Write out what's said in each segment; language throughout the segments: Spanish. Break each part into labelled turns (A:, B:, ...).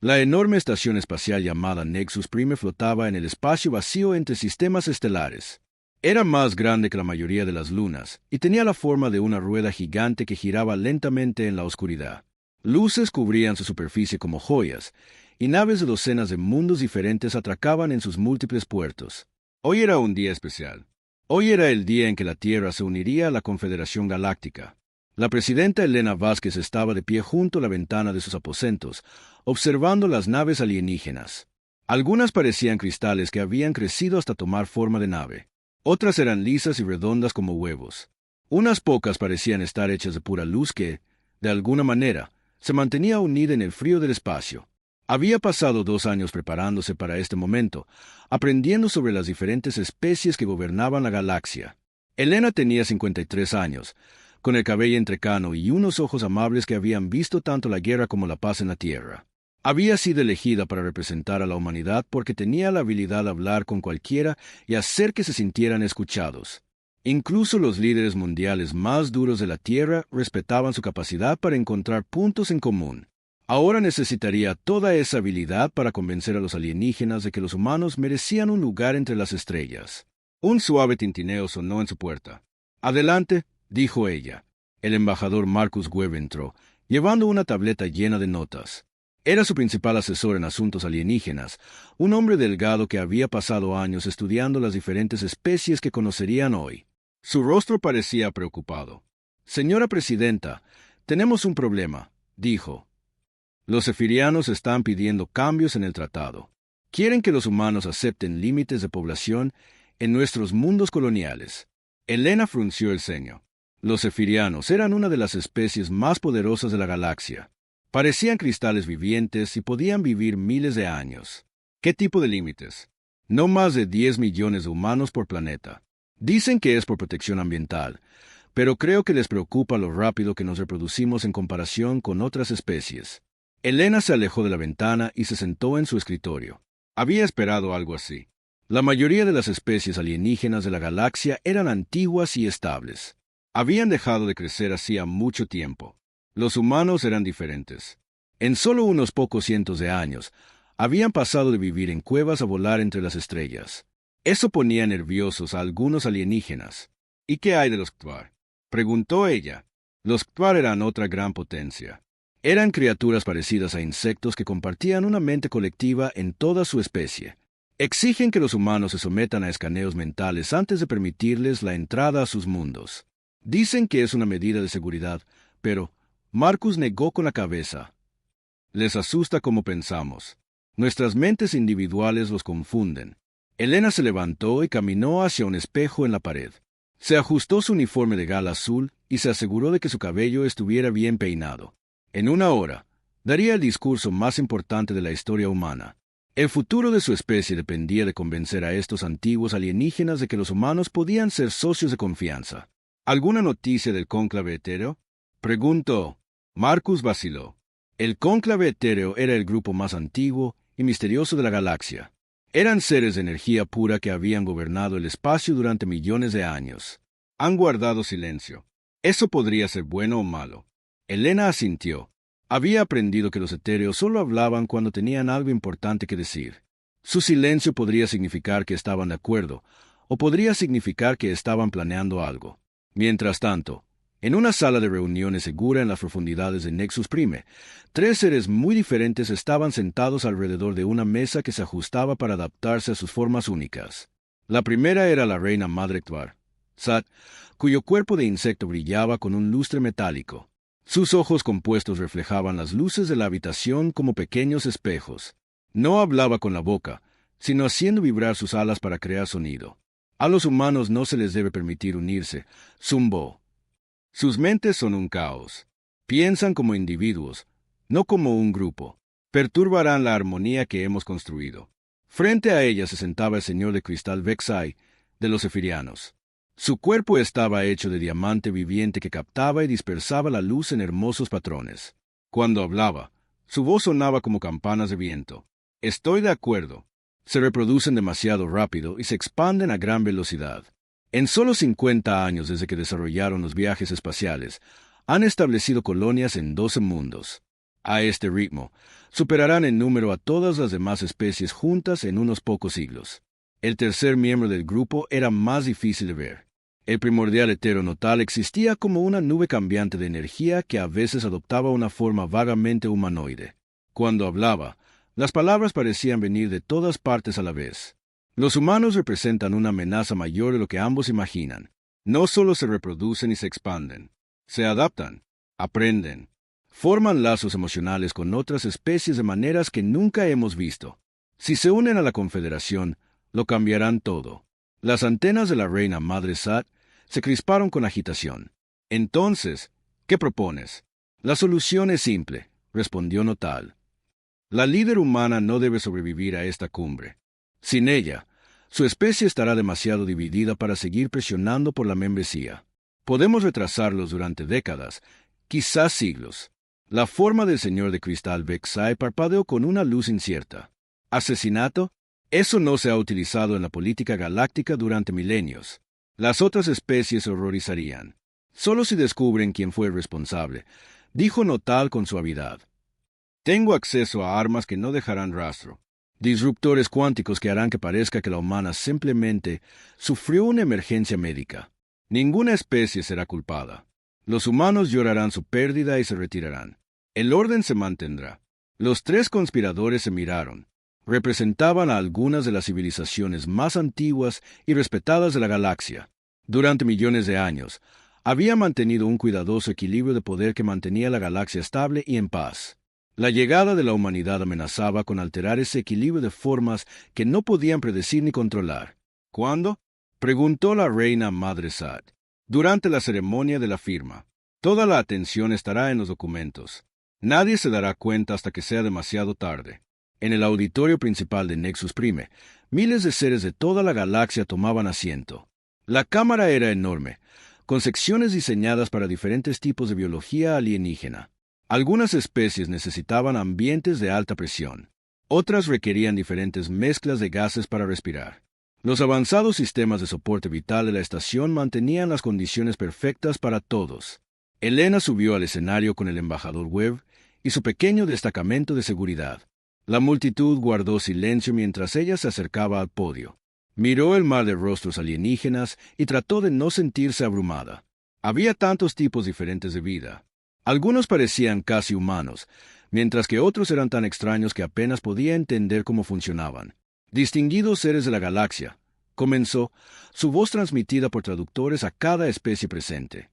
A: La enorme estación espacial llamada Nexus Prime flotaba en el espacio vacío entre sistemas estelares. Era más grande que la mayoría de las lunas y tenía la forma de una rueda gigante que giraba lentamente en la oscuridad. Luces cubrían su superficie como joyas, y naves de docenas de mundos diferentes atracaban en sus múltiples puertos. Hoy era un día especial. Hoy era el día en que la Tierra se uniría a la Confederación Galáctica. La presidenta Elena Vázquez estaba de pie junto a la ventana de sus aposentos, observando las naves alienígenas. Algunas parecían cristales que habían crecido hasta tomar forma de nave. Otras eran lisas y redondas como huevos. Unas pocas parecían estar hechas de pura luz que, de alguna manera, se mantenía unida en el frío del espacio. Había pasado 2 años preparándose para este momento, aprendiendo sobre las diferentes especies que gobernaban la galaxia. Elena tenía 53 años, con el cabello entrecano y unos ojos amables que habían visto tanto la guerra como la paz en la Tierra. Había sido elegida para representar a la humanidad porque tenía la habilidad de hablar con cualquiera y hacer que se sintieran escuchados. Incluso los líderes mundiales más duros de la Tierra respetaban su capacidad para encontrar puntos en común. Ahora necesitaría toda esa habilidad para convencer a los alienígenas de que los humanos merecían un lugar entre las estrellas. Un suave tintineo sonó en su puerta. «Adelante», dijo ella. El embajador Marcus Webb entró, llevando una tableta llena de notas. Era su principal asesor en asuntos alienígenas, un hombre delgado que había pasado años estudiando las diferentes especies que conocerían hoy. Su rostro parecía preocupado. «Señora Presidenta, tenemos un problema», dijo. «Los zefirianos están pidiendo cambios en el tratado. Quieren que los humanos acepten límites de población en nuestros mundos coloniales». Elena frunció el ceño. Los zefirianos eran una de las especies más poderosas de la galaxia. Parecían cristales vivientes y podían vivir miles de años. ¿Qué tipo de límites? No más de 10 millones de humanos por planeta. Dicen que es por protección ambiental, pero creo que les preocupa lo rápido que nos reproducimos en comparación con otras especies. Elena se alejó de la ventana y se sentó en su escritorio. Había esperado algo así. La mayoría de las especies alienígenas de la galaxia eran antiguas y estables. Habían dejado de crecer hacía mucho tiempo. Los humanos eran diferentes. En solo unos pocos cientos de años, habían pasado de vivir en cuevas a volar entre las estrellas. Eso ponía nerviosos a algunos alienígenas. «¿Y qué hay de los Ktvar?», preguntó ella. Los Ktvar eran otra gran potencia. Eran criaturas parecidas a insectos que compartían una mente colectiva en toda su especie. Exigen que los humanos se sometan a escaneos mentales antes de permitirles la entrada a sus mundos. Dicen que es una medida de seguridad, pero Marcus negó con la cabeza. «Les asusta como pensamos. Nuestras mentes individuales los confunden». Elena se levantó y caminó hacia un espejo en la pared. Se ajustó su uniforme de gala azul y se aseguró de que su cabello estuviera bien peinado. En una hora, daría el discurso más importante de la historia humana. El futuro de su especie dependía de convencer a estos antiguos alienígenas de que los humanos podían ser socios de confianza. «¿Alguna noticia del cónclave etéreo?», preguntó. Marcus vaciló. El cónclave etéreo era el grupo más antiguo y misterioso de la galaxia. Eran seres de energía pura que habían gobernado el espacio durante millones de años. Han guardado silencio. Eso podría ser bueno o malo. Elena asintió. Había aprendido que los etéreos solo hablaban cuando tenían algo importante que decir. Su silencio podría significar que estaban de acuerdo, o podría significar que estaban planeando algo. Mientras tanto, en una sala de reuniones segura en las profundidades de Nexus Prime, 3 seres muy diferentes estaban sentados alrededor de una mesa que se ajustaba para adaptarse a sus formas únicas. La primera era la reina madre Ktvar, Sat, cuyo cuerpo de insecto brillaba con un lustre metálico. Sus ojos compuestos reflejaban las luces de la habitación como pequeños espejos. No hablaba con la boca, sino haciendo vibrar sus alas para crear sonido. «A los humanos no se les debe permitir unirse», zumbó. «Sus mentes son un caos. Piensan como individuos, no como un grupo. Perturbarán la armonía que hemos construido». Frente a ella se sentaba el señor de cristal Vexai, de los Zefirianos. Su cuerpo estaba hecho de diamante viviente que captaba y dispersaba la luz en hermosos patrones. Cuando hablaba, su voz sonaba como campanas de viento. «Estoy de acuerdo. Se reproducen demasiado rápido y se expanden a gran velocidad. En solo 50 años desde que desarrollaron los viajes espaciales, han establecido colonias en 12 mundos. A este ritmo, superarán en número a todas las demás especies juntas en unos pocos siglos. El tercer miembro del grupo era más difícil de ver. El primordial heteronotal existía como una nube cambiante de energía que a veces adoptaba una forma vagamente humanoide. Cuando hablaba, las palabras parecían venir de todas partes a la vez. Los humanos representan una amenaza mayor de lo que ambos imaginan. No solo se reproducen y se expanden, se adaptan, aprenden, forman lazos emocionales con otras especies de maneras que nunca hemos visto. Si se unen a la Confederación, lo cambiarán todo. Las antenas de la reina Madre Sat se crisparon con agitación. Entonces, ¿qué propones? La solución es simple, respondió Notal. La líder humana no debe sobrevivir a esta cumbre. Sin ella, su especie estará demasiado dividida para seguir presionando por la membresía. Podemos retrasarlos durante décadas, quizás siglos. La forma del señor de cristal Vexai parpadeó con una luz incierta. ¿Asesinato? Eso no se ha utilizado en la política galáctica durante milenios. Las otras especies se horrorizarían. Solo si descubren quién fue el responsable, dijo Notal con suavidad. Tengo acceso a armas que no dejarán rastro. Disruptores cuánticos que harán que parezca que la humana simplemente sufrió una emergencia médica. Ninguna especie será culpada. Los humanos llorarán su pérdida y se retirarán. El orden se mantendrá. Los tres conspiradores se miraron. Representaban a algunas de las civilizaciones más antiguas y respetadas de la galaxia. Durante millones de años, había mantenido un cuidadoso equilibrio de poder que mantenía la galaxia estable y en paz. La llegada de la humanidad amenazaba con alterar ese equilibrio de formas que no podían predecir ni controlar. ¿Cuándo? Preguntó la reina Madre Sat. Durante la ceremonia de la firma. Toda la atención estará en los documentos. Nadie se dará cuenta hasta que sea demasiado tarde. En el auditorio principal de Nexus Prime, miles de seres de toda la galaxia tomaban asiento. La cámara era enorme, con secciones diseñadas para diferentes tipos de biología alienígena. Algunas especies necesitaban ambientes de alta presión. Otras requerían diferentes mezclas de gases para respirar. Los avanzados sistemas de soporte vital de la estación mantenían las condiciones perfectas para todos. Elena subió al escenario con el embajador Webb y su pequeño destacamento de seguridad. La multitud guardó silencio mientras ella se acercaba al podio. Miró el mar de rostros alienígenas y trató de no sentirse abrumada. Había tantos tipos diferentes de vida. Algunos parecían casi humanos, mientras que otros eran tan extraños que apenas podía entender cómo funcionaban. Distinguidos seres de la galaxia, comenzó, su voz transmitida por traductores a cada especie presente.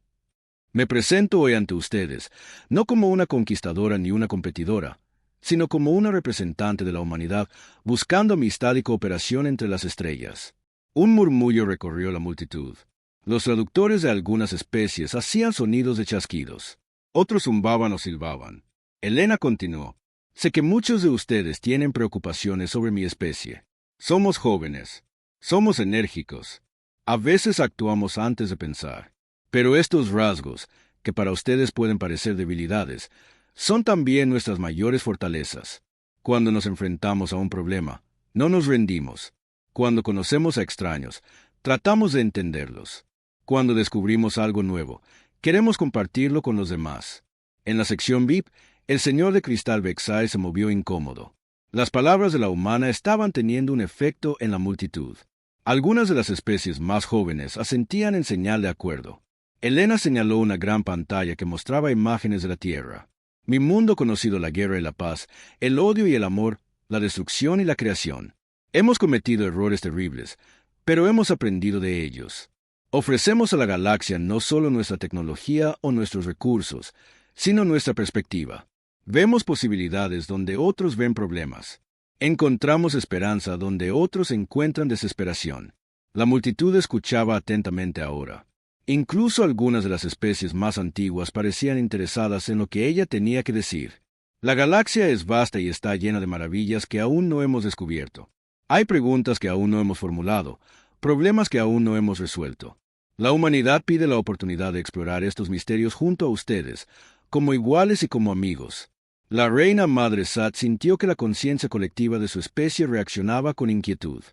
A: Me presento hoy ante ustedes, no como una conquistadora ni una competidora, sino como una representante de la humanidad buscando amistad y cooperación entre las estrellas. Un murmullo recorrió la multitud. Los traductores de algunas especies hacían sonidos de chasquidos. Otros zumbaban o silbaban. Elena continuó. Sé que muchos de ustedes tienen preocupaciones sobre mi especie. Somos jóvenes. Somos enérgicos. A veces actuamos antes de pensar. Pero estos rasgos, que para ustedes pueden parecer debilidades, son también nuestras mayores fortalezas. Cuando nos enfrentamos a un problema, no nos rendimos. Cuando conocemos a extraños, tratamos de entenderlos. Cuando descubrimos algo nuevo, queremos compartirlo con los demás. En la sección VIP, el señor de cristal Vexai se movió incómodo. Las palabras de la humana estaban teniendo un efecto en la multitud. Algunas de las especies más jóvenes asentían en señal de acuerdo. Elena señaló una gran pantalla que mostraba imágenes de la Tierra. Mi mundo conocido la guerra y la paz, el odio y el amor, la destrucción y la creación. Hemos cometido errores terribles, pero hemos aprendido de ellos. Ofrecemos a la galaxia no solo nuestra tecnología o nuestros recursos, sino nuestra perspectiva. Vemos posibilidades donde otros ven problemas. Encontramos esperanza donde otros encuentran desesperación. La multitud escuchaba atentamente ahora. Incluso algunas de las especies más antiguas parecían interesadas en lo que ella tenía que decir. La galaxia es vasta y está llena de maravillas que aún no hemos descubierto. Hay preguntas que aún no hemos formulado, problemas que aún no hemos resuelto. La humanidad pide la oportunidad de explorar estos misterios junto a ustedes, como iguales y como amigos. La reina Madre Sat sintió que la conciencia colectiva de su especie reaccionaba con inquietud.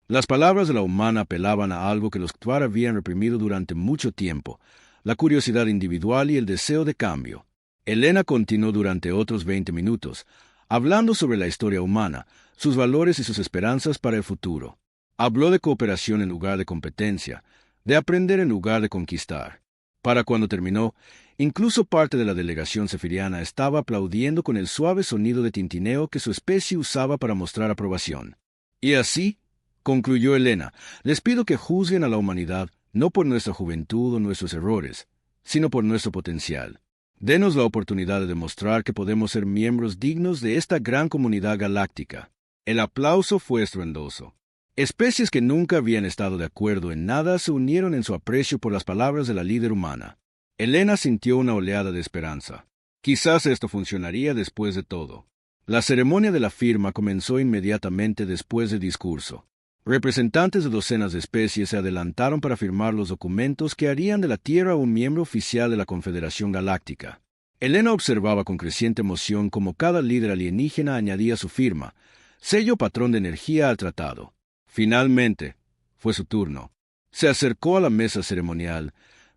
A: Las palabras de la humana apelaban a algo que los Ktuar habían reprimido durante mucho tiempo, la curiosidad individual y el deseo de cambio. Elena continuó durante otros 20 minutos, hablando sobre la historia humana, sus valores y sus esperanzas para el futuro. Habló de cooperación en lugar de competencia, de aprender en lugar de conquistar. Para cuando terminó, incluso parte de la delegación sefiriana estaba aplaudiendo con el suave sonido de tintineo que su especie usaba para mostrar aprobación. Y así, concluyó Elena, les pido que juzguen a la humanidad no por nuestra juventud o nuestros errores, sino por nuestro potencial. Denos la oportunidad de demostrar que podemos ser miembros dignos de esta gran comunidad galáctica. El aplauso fue estruendoso. Especies que nunca habían estado de acuerdo en nada se unieron en su aprecio por las palabras de la líder humana. Elena sintió una oleada de esperanza. Quizás esto funcionaría después de todo. La ceremonia de la firma comenzó inmediatamente después del discurso. Representantes de docenas de especies se adelantaron para firmar los documentos que harían de la Tierra un miembro oficial de la Confederación Galáctica. Elena observaba con creciente emoción cómo cada líder alienígena añadía su firma, sello patrón de energía al tratado. Finalmente, fue su turno. Se acercó a la mesa ceremonial,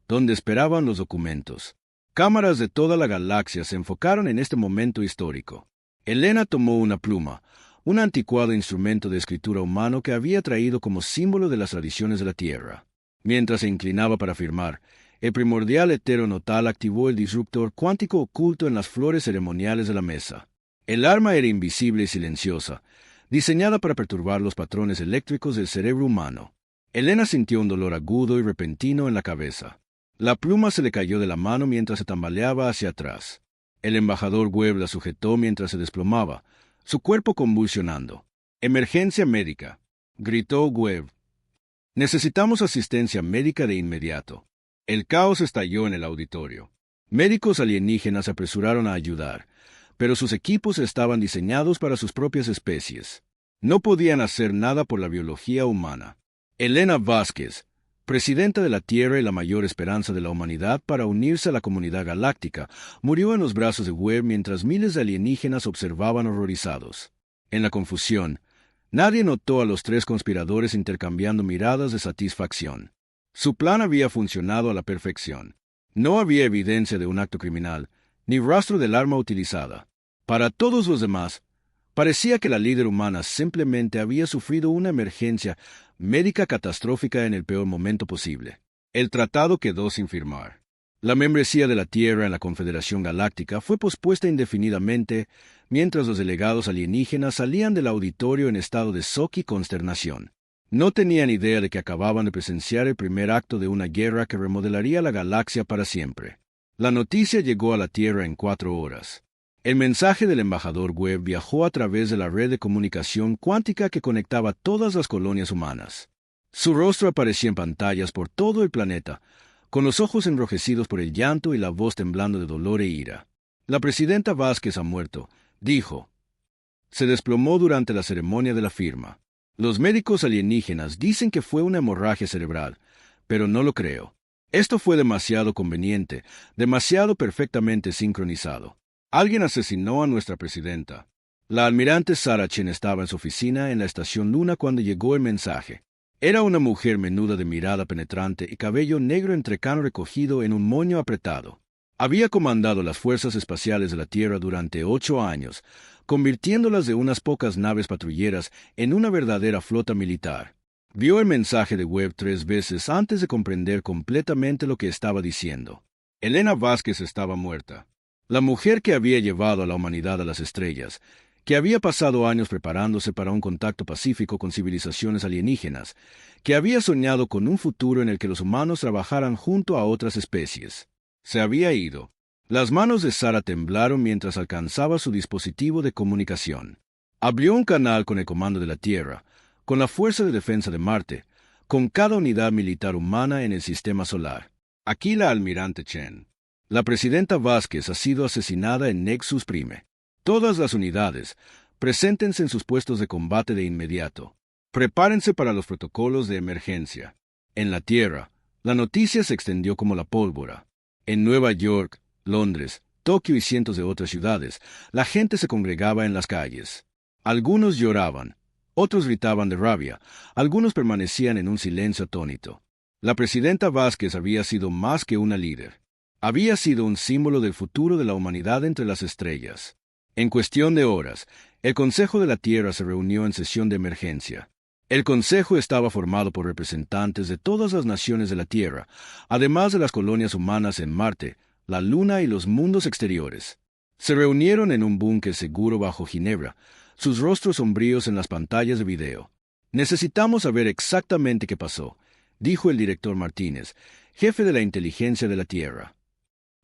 A: donde esperaban los documentos. Cámaras de toda la galaxia se enfocaron en este momento histórico. Elena tomó una pluma, un anticuado instrumento de escritura humano que había traído como símbolo de las tradiciones de la Tierra. Mientras se inclinaba para firmar, el primordial heteronotal activó el disruptor cuántico oculto en las flores ceremoniales de la mesa. El arma era invisible y silenciosa, diseñada para perturbar los patrones eléctricos del cerebro humano. Elena sintió un dolor agudo y repentino en la cabeza. La pluma se le cayó de la mano mientras se tambaleaba hacia atrás. El embajador Webb la sujetó mientras se desplomaba, su cuerpo convulsionando. «Emergencia médica», gritó Webb. «Necesitamos asistencia médica de inmediato». El caos estalló en el auditorio. Médicos alienígenas se apresuraron a ayudar, pero sus equipos estaban diseñados para sus propias especies. No podían hacer nada por la biología humana. Elena Vázquez, presidenta de la Tierra y la mayor esperanza de la humanidad para unirse a la comunidad galáctica, murió en los brazos de Webb mientras miles de alienígenas observaban horrorizados. En la confusión, nadie notó a los tres conspiradores intercambiando miradas de satisfacción. Su plan había funcionado a la perfección. No había evidencia de un acto criminal, ni rastro del arma utilizada. Para todos los demás, parecía que la líder humana simplemente había sufrido una emergencia médica catastrófica en el peor momento posible. El tratado quedó sin firmar. La membresía de la Tierra en la Confederación Galáctica fue pospuesta indefinidamente mientras los delegados alienígenas salían del auditorio en estado de shock y consternación. No tenían idea de que acababan de presenciar el primer acto de una guerra que remodelaría la galaxia para siempre. La noticia llegó a la Tierra en 4 horas. El mensaje del embajador Webb viajó a través de la red de comunicación cuántica que conectaba todas las colonias humanas. Su rostro aparecía en pantallas por todo el planeta, con los ojos enrojecidos por el llanto y la voz temblando de dolor e ira. La presidenta Vázquez ha muerto, dijo. Se desplomó durante la ceremonia de la firma. Los médicos alienígenas dicen que fue una hemorragia cerebral, pero no lo creo. Esto fue demasiado conveniente, demasiado perfectamente sincronizado. Alguien asesinó a nuestra presidenta. La almirante Sarah Chen estaba en su oficina en la estación Luna cuando llegó el mensaje. Era una mujer menuda de mirada penetrante y cabello negro entrecano recogido en un moño apretado. Había comandado las fuerzas espaciales de la Tierra durante 8 años, convirtiéndolas de unas pocas naves patrulleras en una verdadera flota militar. Vio el mensaje de Webb 3 veces antes de comprender completamente lo que estaba diciendo. Elena Vázquez estaba muerta. La mujer que había llevado a la humanidad a las estrellas, que había pasado años preparándose para un contacto pacífico con civilizaciones alienígenas, que había soñado con un futuro en el que los humanos trabajaran junto a otras especies. Se había ido. Las manos de Sarah temblaron mientras alcanzaba su dispositivo de comunicación. Abrió un canal con el Comando de la Tierra, con la Fuerza de Defensa de Marte, con cada unidad militar humana en el sistema solar. Aquí la almirante Chen. La presidenta Vázquez ha sido asesinada en Nexus Prime. Todas las unidades, preséntense en sus puestos de combate de inmediato. Prepárense para los protocolos de emergencia. En la Tierra, la noticia se extendió como la pólvora. En Nueva York, Londres, Tokio y cientos de otras ciudades, la gente se congregaba en las calles. Algunos lloraban, otros gritaban de rabia, algunos permanecían en un silencio atónito. La presidenta Vázquez había sido más que una líder. Había sido un símbolo del futuro de la humanidad entre las estrellas. En cuestión de horas, el Consejo de la Tierra se reunió en sesión de emergencia. El Consejo estaba formado por representantes de todas las naciones de la Tierra, además de las colonias humanas en Marte, la Luna y los mundos exteriores. Se reunieron en un búnker seguro bajo Ginebra, sus rostros sombríos en las pantallas de video. «Necesitamos saber exactamente qué pasó», dijo el director Martínez, jefe de la inteligencia de la Tierra.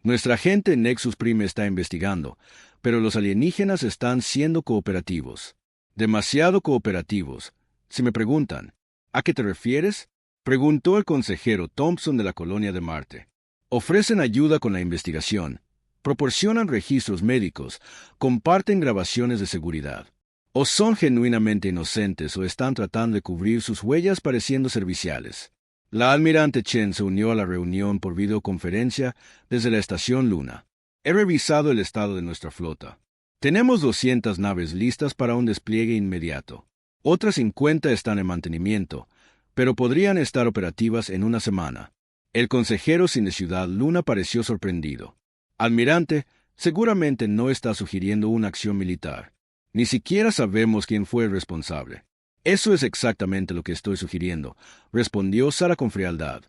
A: «Nuestra gente en Nexus Prime está investigando, pero los alienígenas están siendo cooperativos. Demasiado cooperativos. Si me preguntan, ¿a qué te refieres?», preguntó el consejero Thompson de la colonia de Marte. «Ofrecen ayuda con la investigación, proporcionan registros médicos, comparten grabaciones de seguridad. O son genuinamente inocentes o están tratando de cubrir sus huellas pareciendo serviciales». La almirante Chen se unió a la reunión por videoconferencia desde la estación Luna. «He revisado el estado de nuestra flota. Tenemos 200 naves listas para un despliegue inmediato. Otras 50 están en mantenimiento, pero podrían estar operativas en una semana». El consejero sin Ciudad Luna pareció sorprendido. «Almirante, seguramente no está sugiriendo una acción militar. Ni siquiera sabemos quién fue el responsable». «Eso es exactamente lo que estoy sugiriendo», respondió Sara con frialdad.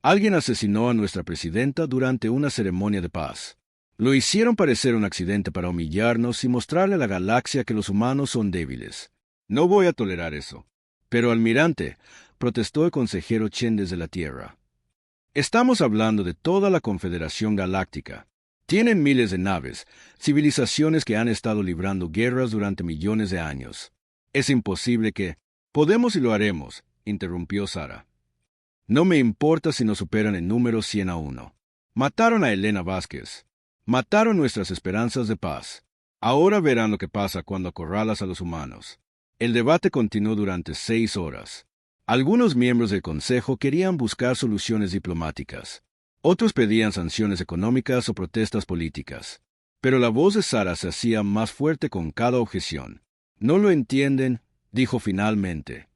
A: «Alguien asesinó a nuestra presidenta durante una ceremonia de paz. Lo hicieron parecer un accidente para humillarnos y mostrarle a la galaxia que los humanos son débiles. No voy a tolerar eso». «Pero, almirante», protestó el consejero Chen desde la Tierra. «Estamos hablando de toda la Confederación Galáctica. Tienen miles de naves, civilizaciones que han estado librando guerras durante millones de años. Es imposible que...». «Podemos y lo haremos», interrumpió Sara. «No me importa si nos superan en número 100-1. Mataron a Elena Vázquez. Mataron nuestras esperanzas de paz. Ahora verán lo que pasa cuando acorralas a los humanos». El debate continuó durante 6 horas. Algunos miembros del Consejo querían buscar soluciones diplomáticas. Otros pedían sanciones económicas o protestas políticas. Pero la voz de Sara se hacía más fuerte con cada objeción. «No lo entienden», dijo finalmente.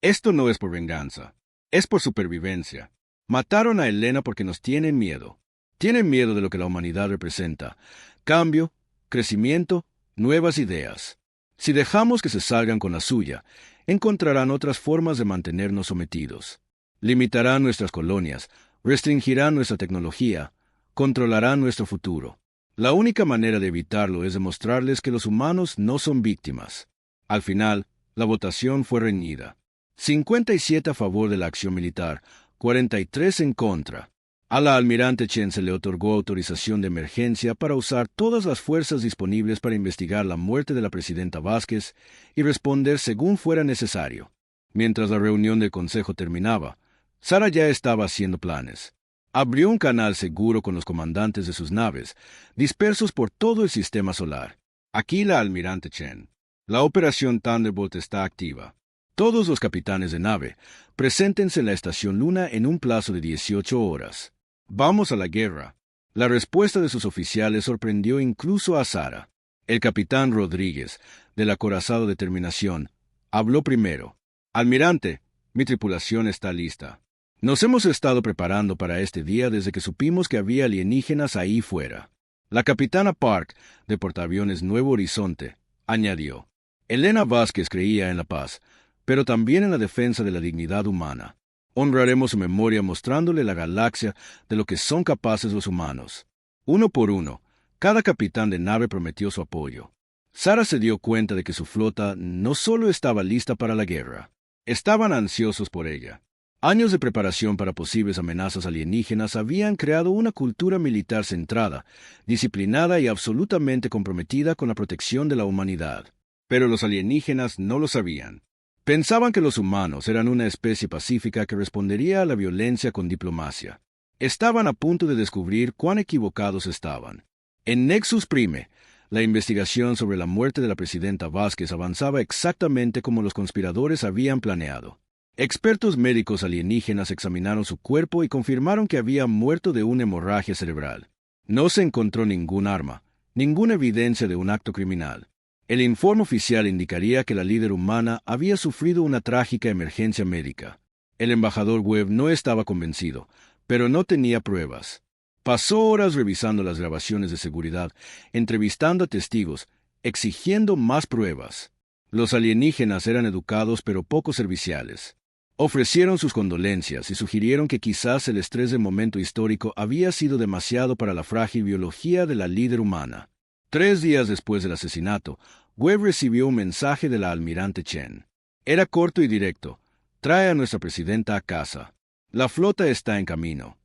A: «Esto no es por venganza. Es por supervivencia. Mataron a Elena porque nos tienen miedo. Tienen miedo de lo que la humanidad representa. Cambio, crecimiento, nuevas ideas. Si dejamos que se salgan con la suya, encontrarán otras formas de mantenernos sometidos. Limitarán nuestras colonias, restringirán nuestra tecnología, controlarán nuestro futuro. La única manera de evitarlo es demostrarles que los humanos no son víctimas». Al final, la votación fue reñida. 57 a favor de la acción militar, 43 en contra. A la almirante Chen se le otorgó autorización de emergencia para usar todas las fuerzas disponibles para investigar la muerte de la presidenta Vázquez y responder según fuera necesario. Mientras la reunión del Consejo terminaba, Sara ya estaba haciendo planes. Abrió un canal seguro con los comandantes de sus naves, dispersos por todo el sistema solar. «Aquí la almirante Chen. La operación Thunderbolt está activa. Todos los capitanes de nave, preséntense en la estación Luna en un plazo de 18 horas. Vamos a la guerra». La respuesta de sus oficiales sorprendió incluso a Sara. El capitán Rodríguez, del acorazado Determinación, habló primero. «Almirante, mi tripulación está lista. Nos hemos estado preparando para este día desde que supimos que había alienígenas ahí fuera». La capitana Park, de portaaviones Nuevo Horizonte, añadió. «Elena Vázquez creía en la paz, pero también en la defensa de la dignidad humana. Honraremos su memoria mostrándole a la galaxia de lo que son capaces los humanos». Uno por uno, cada capitán de nave prometió su apoyo. Sara se dio cuenta de que su flota no solo estaba lista para la guerra, estaban ansiosos por ella. Años de preparación para posibles amenazas alienígenas habían creado una cultura militar centrada, disciplinada y absolutamente comprometida con la protección de la humanidad. Pero los alienígenas no lo sabían. Pensaban que los humanos eran una especie pacífica que respondería a la violencia con diplomacia. Estaban a punto de descubrir cuán equivocados estaban. En Nexus Prime, la investigación sobre la muerte de la presidenta Vázquez avanzaba exactamente como los conspiradores habían planeado. Expertos médicos alienígenas examinaron su cuerpo y confirmaron que había muerto de una hemorragia cerebral. No se encontró ningún arma, ninguna evidencia de un acto criminal. El informe oficial indicaría que la líder humana había sufrido una trágica emergencia médica. El embajador Webb no estaba convencido, pero no tenía pruebas. Pasó horas revisando las grabaciones de seguridad, entrevistando a testigos, exigiendo más pruebas. Los alienígenas eran educados pero poco serviciales. Ofrecieron sus condolencias y sugirieron que quizás el estrés del momento histórico había sido demasiado para la frágil biología de la líder humana. 3 días después del asesinato, Webb recibió un mensaje de la almirante Chen. Era corto y directo. Trae a nuestra presidenta a casa. La flota está en camino.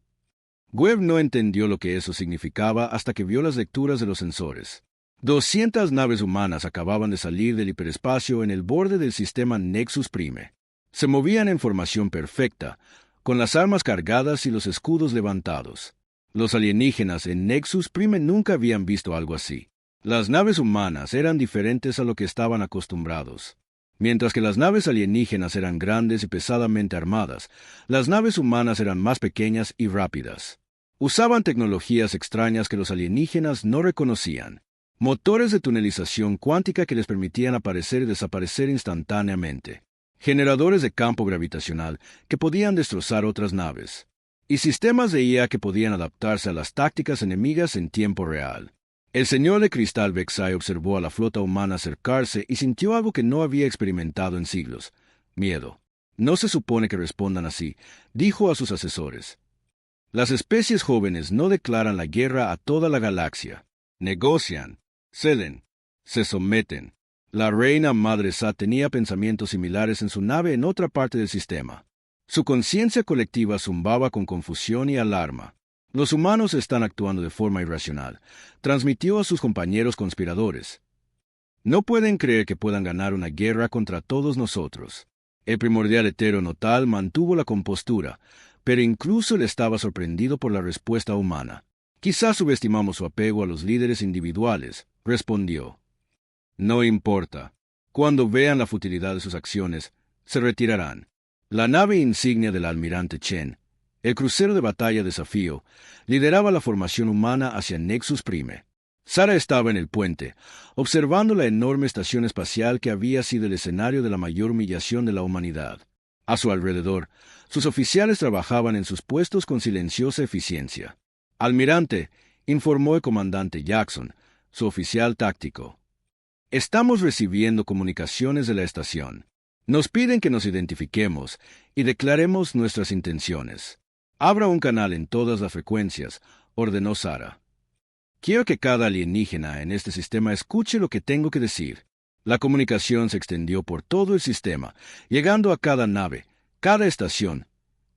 A: Webb no entendió lo que eso significaba hasta que vio las lecturas de los sensores. 200 naves humanas acababan de salir del hiperespacio en el borde del sistema Nexus Prime. Se movían en formación perfecta, con las armas cargadas y los escudos levantados. Los alienígenas en Nexus Prime nunca habían visto algo así. Las naves humanas eran diferentes a lo que estaban acostumbrados. Mientras que las naves alienígenas eran grandes y pesadamente armadas, las naves humanas eran más pequeñas y rápidas. Usaban tecnologías extrañas que los alienígenas no reconocían. Motores de tunelización cuántica que les permitían aparecer y desaparecer instantáneamente. Generadores de campo gravitacional que podían destrozar otras naves. Y sistemas de IA que podían adaptarse a las tácticas enemigas en tiempo real. El señor de cristal Vexai observó a la flota humana acercarse y sintió algo que no había experimentado en siglos: miedo. No se supone que respondan así, dijo a sus asesores. Las especies jóvenes no declaran la guerra a toda la galaxia. Negocian, ceden, se someten. La reina Madre Sa tenía pensamientos similares en su nave en otra parte del sistema. Su conciencia colectiva zumbaba con confusión y alarma. Los humanos están actuando de forma irracional, transmitió a sus compañeros conspiradores. No pueden creer que puedan ganar una guerra contra todos nosotros. El primordial hetero Notal mantuvo la compostura, pero incluso él estaba sorprendido por la respuesta humana. Quizás subestimamos su apego a los líderes individuales, respondió. No importa. Cuando vean la futilidad de sus acciones, se retirarán. La nave insignia del almirante Chen, el crucero de batalla Desafío, lideraba la formación humana hacia Nexus Prime. Sara estaba en el puente, observando la enorme estación espacial que había sido el escenario de la mayor humillación de la humanidad. A su alrededor, sus oficiales trabajaban en sus puestos con silenciosa eficiencia. Almirante, informó el comandante Jackson, su oficial táctico. Estamos recibiendo comunicaciones de la estación. Nos piden que nos identifiquemos y declaremos nuestras intenciones. Abra un canal en todas las frecuencias, ordenó Sara. Quiero que cada alienígena en este sistema escuche lo que tengo que decir. La comunicación se extendió por todo el sistema, llegando a cada nave, cada estación,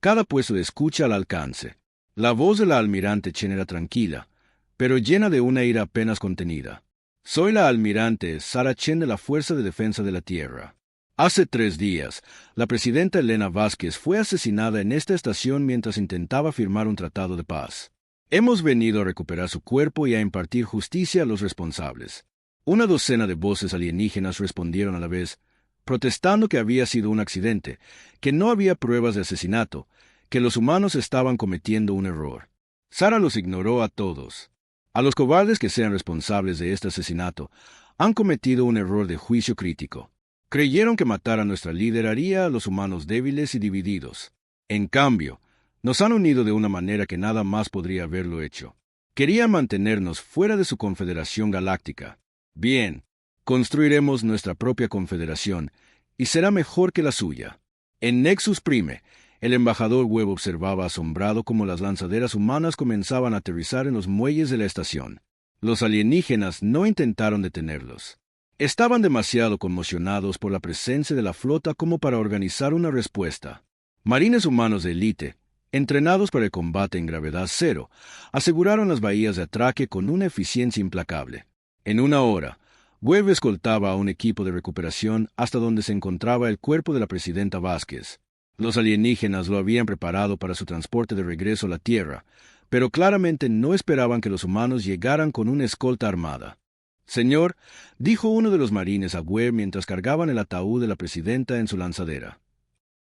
A: cada puesto de escucha al alcance. La voz de la almirante Chen era tranquila, pero llena de una ira apenas contenida. Soy la almirante Sara Chen de la Fuerza de Defensa de la Tierra. Hace 3 días, la presidenta Elena Vázquez fue asesinada en esta estación mientras intentaba firmar un tratado de paz. Hemos venido a recuperar su cuerpo y a impartir justicia a los responsables. Una docena de voces alienígenas respondieron a la vez, protestando que había sido un accidente, que no había pruebas de asesinato, que los humanos estaban cometiendo un error. Sara los ignoró a todos. A los cobardes que sean responsables de este asesinato, han cometido un error de juicio crítico. Creyeron que matar a nuestra líder haría a los humanos débiles y divididos. En cambio, nos han unido de una manera que nada más podría haberlo hecho. Querían mantenernos fuera de su confederación galáctica. Bien, construiremos nuestra propia confederación, y será mejor que la suya. En Nexus Prime, el embajador Webb observaba asombrado cómo las lanzaderas humanas comenzaban a aterrizar en los muelles de la estación. Los alienígenas no intentaron detenerlos. Estaban demasiado conmocionados por la presencia de la flota como para organizar una respuesta. Marines humanos de élite, entrenados para el combate en gravedad cero, aseguraron las bahías de atraque con una eficiencia implacable. En 1 hora, Webb escoltaba a un equipo de recuperación hasta donde se encontraba el cuerpo de la presidenta Vázquez. Los alienígenas lo habían preparado para su transporte de regreso a la Tierra, pero claramente no esperaban que los humanos llegaran con una escolta armada. Señor, dijo uno de los marines a Webb mientras cargaban el ataúd de la presidenta en su lanzadera.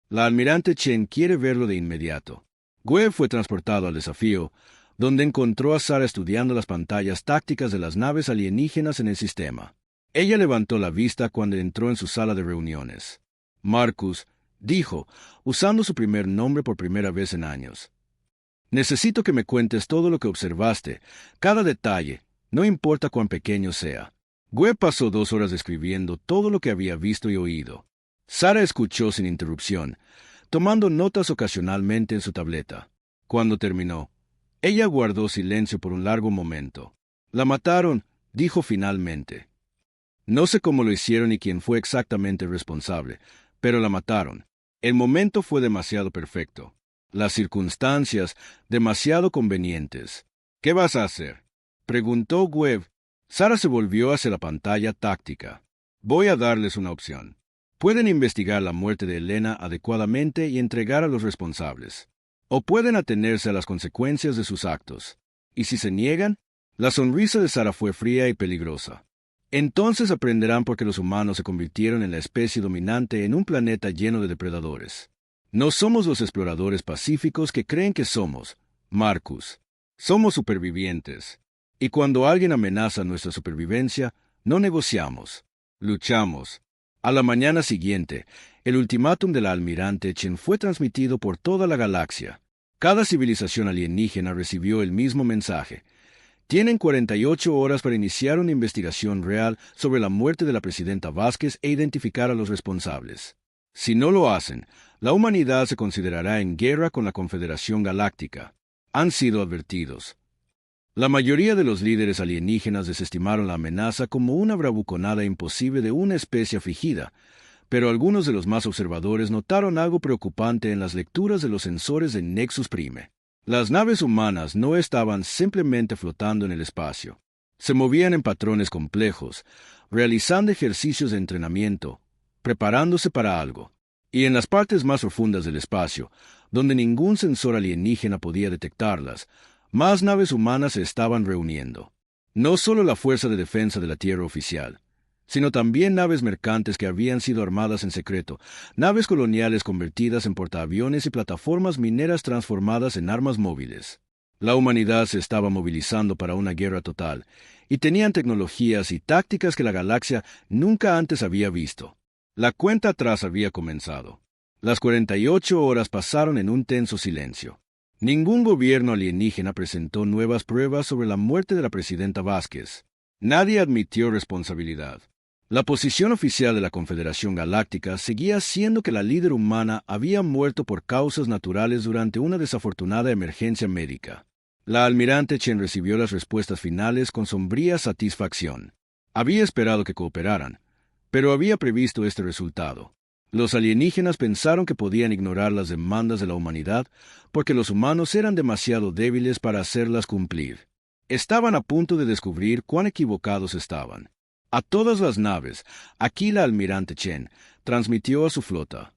A: La almirante Chen quiere verlo de inmediato. Webb fue transportado al Desafío, donde encontró a Sara estudiando las pantallas tácticas de las naves alienígenas en el sistema. Ella levantó la vista cuando entró en su sala de reuniones. Marcus, dijo, usando su primer nombre por primera vez en años. Necesito que me cuentes todo lo que observaste, cada detalle, no importa cuán pequeño sea. Webb pasó 2 horas describiendo todo lo que había visto y oído. Sarah escuchó sin interrupción, tomando notas ocasionalmente en su tableta. Cuando terminó, ella guardó silencio por un largo momento. La mataron, dijo finalmente. No sé cómo lo hicieron ni quién fue exactamente responsable, pero la mataron. El momento fue demasiado perfecto. Las circunstancias, demasiado convenientes. ¿Qué vas a hacer?, preguntó Webb. Sarah se volvió hacia la pantalla táctica. Voy a darles una opción. Pueden investigar la muerte de Elena adecuadamente y entregar a los responsables. O pueden atenerse a las consecuencias de sus actos. ¿Y si se niegan? La sonrisa de Sarah fue fría y peligrosa. Entonces aprenderán por qué los humanos se convirtieron en la especie dominante en un planeta lleno de depredadores. No somos los exploradores pacíficos que creen que somos, Marcus. Somos supervivientes. Y cuando alguien amenaza nuestra supervivencia, no negociamos, luchamos. A la mañana siguiente, el ultimátum de la almirante Chen fue transmitido por toda la galaxia. Cada civilización alienígena recibió el mismo mensaje. Tienen 48 horas para iniciar una investigación real sobre la muerte de la presidenta Vázquez e identificar a los responsables. Si no lo hacen, la humanidad se considerará en guerra con la Confederación Galáctica. Han sido advertidos. La mayoría de los líderes alienígenas desestimaron la amenaza como una bravuconada imposible de una especie afligida, pero algunos de los más observadores notaron algo preocupante en las lecturas de los sensores de Nexus Prime. Las naves humanas no estaban simplemente flotando en el espacio. Se movían en patrones complejos, realizando ejercicios de entrenamiento, preparándose para algo. Y en las partes más profundas del espacio, donde ningún sensor alienígena podía detectarlas, más naves humanas se estaban reuniendo. No solo la Fuerza de Defensa de la Tierra oficial, sino también naves mercantes que habían sido armadas en secreto, naves coloniales convertidas en portaaviones y plataformas mineras transformadas en armas móviles. La humanidad se estaba movilizando para una guerra total, y tenían tecnologías y tácticas que la galaxia nunca antes había visto. La cuenta atrás había comenzado. Las 48 horas pasaron en un tenso silencio. Ningún gobierno alienígena presentó nuevas pruebas sobre la muerte de la presidenta Vázquez. Nadie admitió responsabilidad. La posición oficial de la Confederación Galáctica seguía siendo que la líder humana había muerto por causas naturales durante una desafortunada emergencia médica. La almirante Chen recibió las respuestas finales con sombría satisfacción. Había esperado que cooperaran, pero había previsto este resultado. Los alienígenas pensaron que podían ignorar las demandas de la humanidad porque los humanos eran demasiado débiles para hacerlas cumplir. Estaban a punto de descubrir cuán equivocados estaban. A todas las naves, aquí la almirante Chen transmitió a su flota.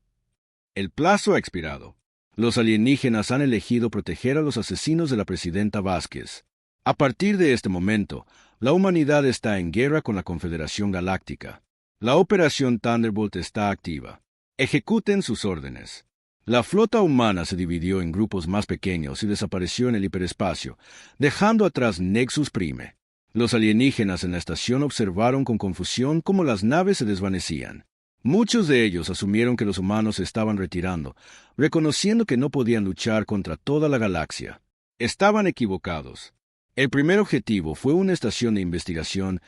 A: El plazo ha expirado. Los alienígenas han elegido proteger a los asesinos de la presidenta Vázquez. A partir de este momento, la humanidad está en guerra con la Confederación Galáctica. La Operación Thunderbolt está activa. Ejecuten sus órdenes. La flota humana se dividió en grupos más pequeños y desapareció en el hiperespacio, dejando atrás Nexus Prime. Los alienígenas en la estación observaron con confusión cómo las naves se desvanecían. Muchos de ellos asumieron que los humanos se estaban retirando, reconociendo que no podían luchar contra toda la galaxia. Estaban equivocados. El primer objetivo fue una estación de investigación,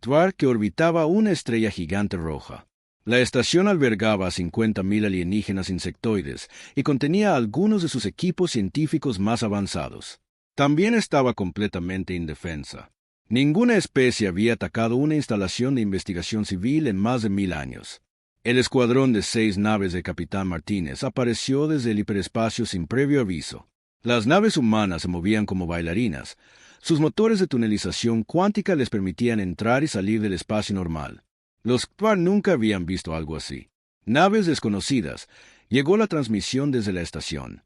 A: TWAR, que orbitaba una estrella gigante roja. La estación albergaba a 50.000 alienígenas insectoides y contenía algunos de sus equipos científicos más avanzados. También estaba completamente indefensa. Ninguna especie había atacado una instalación de investigación civil en más de 1000 años. El escuadrón de 6 naves del Capitán Martínez apareció desde el hiperespacio sin previo aviso. Las naves humanas se movían como bailarinas. Sus motores de tunelización cuántica les permitían entrar y salir del espacio normal. Los TWAR nunca habían visto algo así. Naves desconocidas. Llegó la transmisión desde la estación.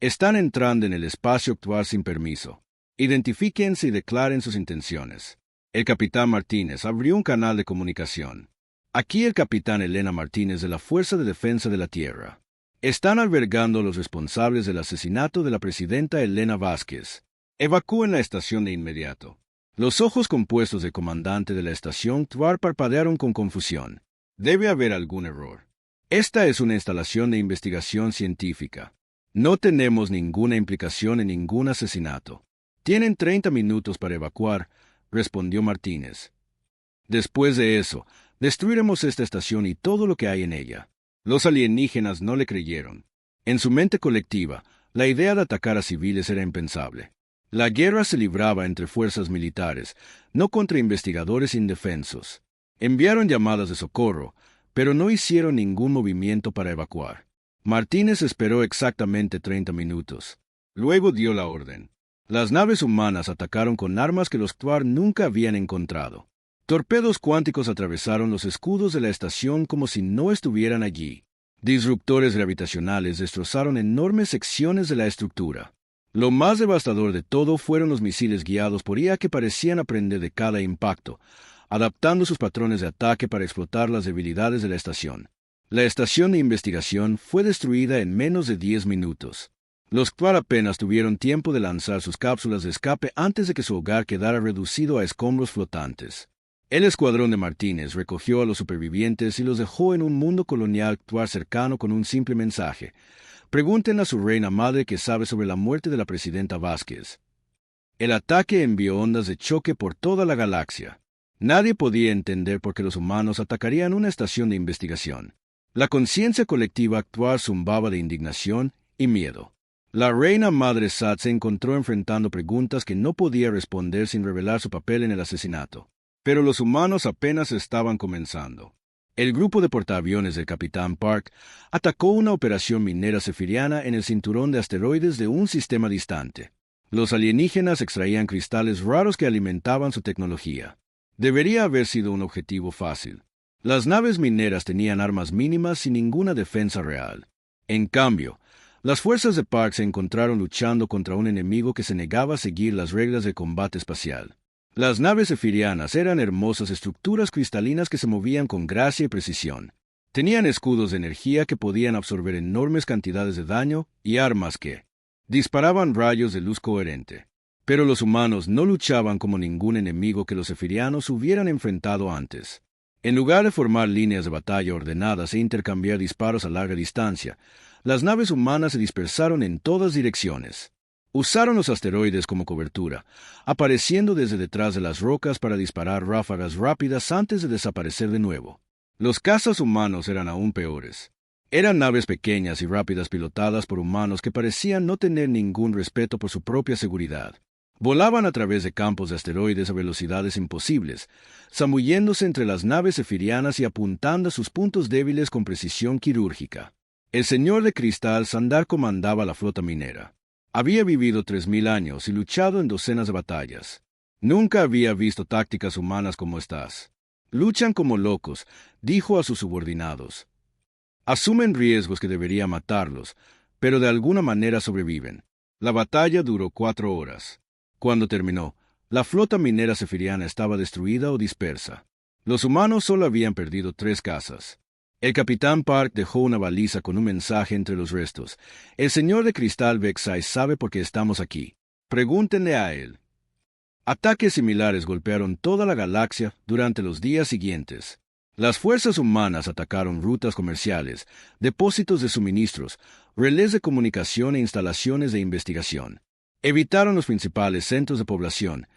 A: Están entrando en el espacio TWAR sin permiso. Identifíquense y declaren sus intenciones. El Capitán Martínez abrió un canal de comunicación. Aquí el Capitán Elena Martínez de la Fuerza de Defensa de la Tierra. Están albergando a los responsables del asesinato de la presidenta Elena Vázquez. Evacúen la estación de inmediato. Los ojos compuestos del comandante de la estación TWAR parpadearon con confusión. Debe haber algún error. Esta es una instalación de investigación científica. No tenemos ninguna implicación en ningún asesinato. Tienen 30 minutos para evacuar, respondió Martínez. Después de eso, destruiremos esta estación y todo lo que hay en ella. Los alienígenas no le creyeron. En su mente colectiva, la idea de atacar a civiles era impensable. La guerra se libraba entre fuerzas militares, no contra investigadores indefensos. Enviaron llamadas de socorro, pero no hicieron ningún movimiento para evacuar. Martínez esperó exactamente 30 minutos. Luego dio la orden. Las naves humanas atacaron con armas que los Ktuar nunca habían encontrado. Torpedos cuánticos atravesaron los escudos de la estación como si no estuvieran allí. Disruptores gravitacionales destrozaron enormes secciones de la estructura. Lo más devastador de todo fueron los misiles guiados por IA que parecían aprender de cada impacto, adaptando sus patrones de ataque para explotar las debilidades de la estación. La estación de investigación fue destruida en menos de 10 minutos. Los Ktuar apenas tuvieron tiempo de lanzar sus cápsulas de escape antes de que su hogar quedara reducido a escombros flotantes. El escuadrón de Martínez recogió a los supervivientes y los dejó en un mundo colonial Ktuar cercano con un simple mensaje. Pregunten a su reina madre qué sabe sobre la muerte de la presidenta Vázquez. El ataque envió ondas de choque por toda la galaxia. Nadie podía entender por qué los humanos atacarían una estación de investigación. La conciencia colectiva Ktuar zumbaba de indignación y miedo. La reina madre Sat se encontró enfrentando preguntas que no podía responder sin revelar su papel en el asesinato. Pero los humanos apenas estaban comenzando. El grupo de portaaviones del Capitán Park atacó una operación minera cefiriana en el cinturón de asteroides de un sistema distante. Los alienígenas extraían cristales raros que alimentaban su tecnología. Debería haber sido un objetivo fácil. Las naves mineras tenían armas mínimas y ninguna defensa real. En cambio, las fuerzas de Park se encontraron luchando contra un enemigo que se negaba a seguir las reglas de combate espacial. Las naves cefirianas eran hermosas estructuras cristalinas que se movían con gracia y precisión. Tenían escudos de energía que podían absorber enormes cantidades de daño y armas que disparaban rayos de luz coherente. Pero los humanos no luchaban como ningún enemigo que los cefirianos hubieran enfrentado antes. En lugar de formar líneas de batalla ordenadas e intercambiar disparos a larga distancia, las naves humanas se dispersaron en todas direcciones. Usaron los asteroides como cobertura, apareciendo desde detrás de las rocas para disparar ráfagas rápidas antes de desaparecer de nuevo. Los cazas humanos eran aún peores. Eran naves pequeñas y rápidas pilotadas por humanos que parecían no tener ningún respeto por su propia seguridad. Volaban a través de campos de asteroides a velocidades imposibles, zambulléndose entre las naves cefirianas y apuntando a sus puntos débiles con precisión quirúrgica. El señor de cristal Sandar comandaba la flota minera. Había vivido 3000 años y luchado en docenas de batallas. Nunca había visto tácticas humanas como estas. Luchan como locos, dijo a sus subordinados. Asumen riesgos que debería matarlos, pero de alguna manera sobreviven. La batalla duró 4 horas. Cuando terminó, la flota minera cefiriana estaba destruida o dispersa. Los humanos solo habían perdido 3 cazas. El Capitán Park dejó una baliza con un mensaje entre los restos. El señor de cristal Vexai sabe por qué estamos aquí. Pregúntenle a él. Ataques similares golpearon toda la galaxia durante los días siguientes. Las fuerzas humanas atacaron rutas comerciales, depósitos de suministros, relés de comunicación e instalaciones de investigación. Evitaron los principales centros de población,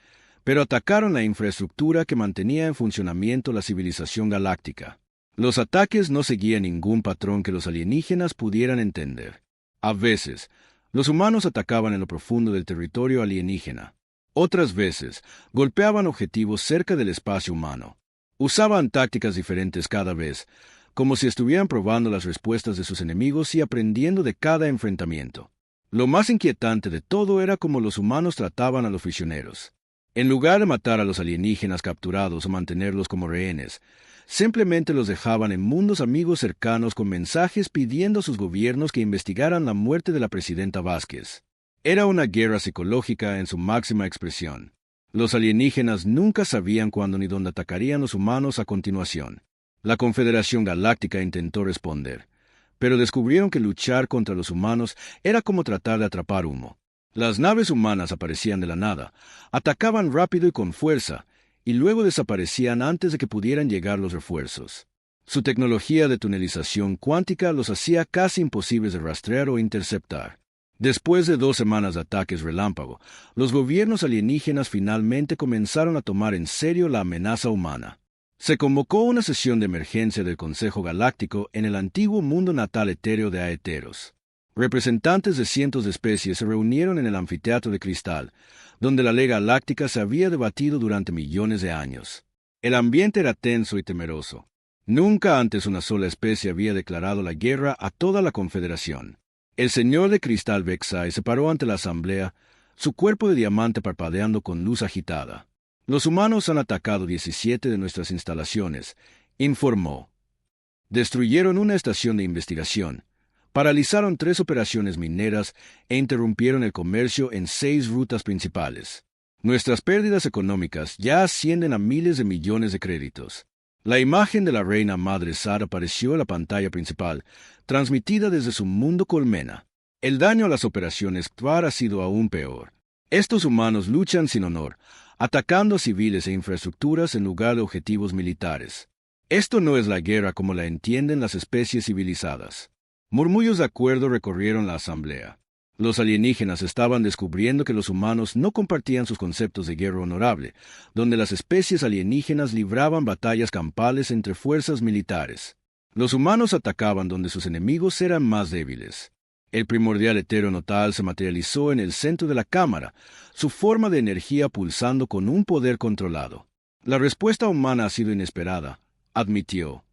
A: pero atacaron la infraestructura que mantenía en funcionamiento la civilización galáctica. Los ataques no seguían ningún patrón que los alienígenas pudieran entender. A veces, los humanos atacaban en lo profundo del territorio alienígena. Otras veces, golpeaban objetivos cerca del espacio humano. Usaban tácticas diferentes cada vez, como si estuvieran probando las respuestas de sus enemigos y aprendiendo de cada enfrentamiento. Lo más inquietante de todo era cómo los humanos trataban a los prisioneros. En lugar de matar a los alienígenas capturados o mantenerlos como rehenes, simplemente los dejaban en mundos amigos cercanos con mensajes pidiendo a sus gobiernos que investigaran la muerte de la presidenta Vázquez. Era una guerra psicológica en su máxima expresión. Los alienígenas nunca sabían cuándo ni dónde atacarían los humanos a continuación. La Confederación Galáctica intentó responder, pero descubrieron que luchar contra los humanos era como tratar de atrapar humo. Las naves humanas aparecían de la nada, atacaban rápido y con fuerza, y luego desaparecían antes de que pudieran llegar los refuerzos. Su tecnología de tunelización cuántica los hacía casi imposibles de rastrear o interceptar. Después de 2 semanas de ataques relámpago, los gobiernos alienígenas finalmente comenzaron a tomar en serio la amenaza humana. Se convocó una sesión de emergencia del Consejo Galáctico en el antiguo mundo natal etéreo de Aeteros. Representantes de cientos de especies se reunieron en el anfiteatro de cristal, donde la ley galáctica se había debatido durante millones de años. El ambiente era tenso y temeroso. Nunca antes una sola especie había declarado la guerra a toda la Confederación. El señor de cristal Vexai se paró ante la asamblea, su cuerpo de diamante parpadeando con luz agitada. Los humanos han atacado 17 de nuestras instalaciones, informó. Destruyeron una estación de investigación, paralizaron 3 operaciones mineras e interrumpieron el comercio en 6 rutas principales. Nuestras pérdidas económicas ya ascienden a miles de millones de créditos. La imagen de la reina madre Sara apareció en la pantalla principal, transmitida desde su mundo colmena. El daño a las operaciones Kvar ha sido aún peor. Estos humanos luchan sin honor, atacando a civiles e infraestructuras en lugar de objetivos militares. Esto no es la guerra como la entienden las especies civilizadas. Murmullos de acuerdo recorrieron la asamblea. Los alienígenas estaban descubriendo que los humanos no compartían sus conceptos de guerra honorable, donde las especies alienígenas libraban batallas campales entre fuerzas militares. Los humanos atacaban donde sus enemigos eran más débiles. El primordial etéreo notal se materializó en el centro de la cámara, su forma de energía pulsando con un poder controlado. La respuesta humana ha sido inesperada, admitió.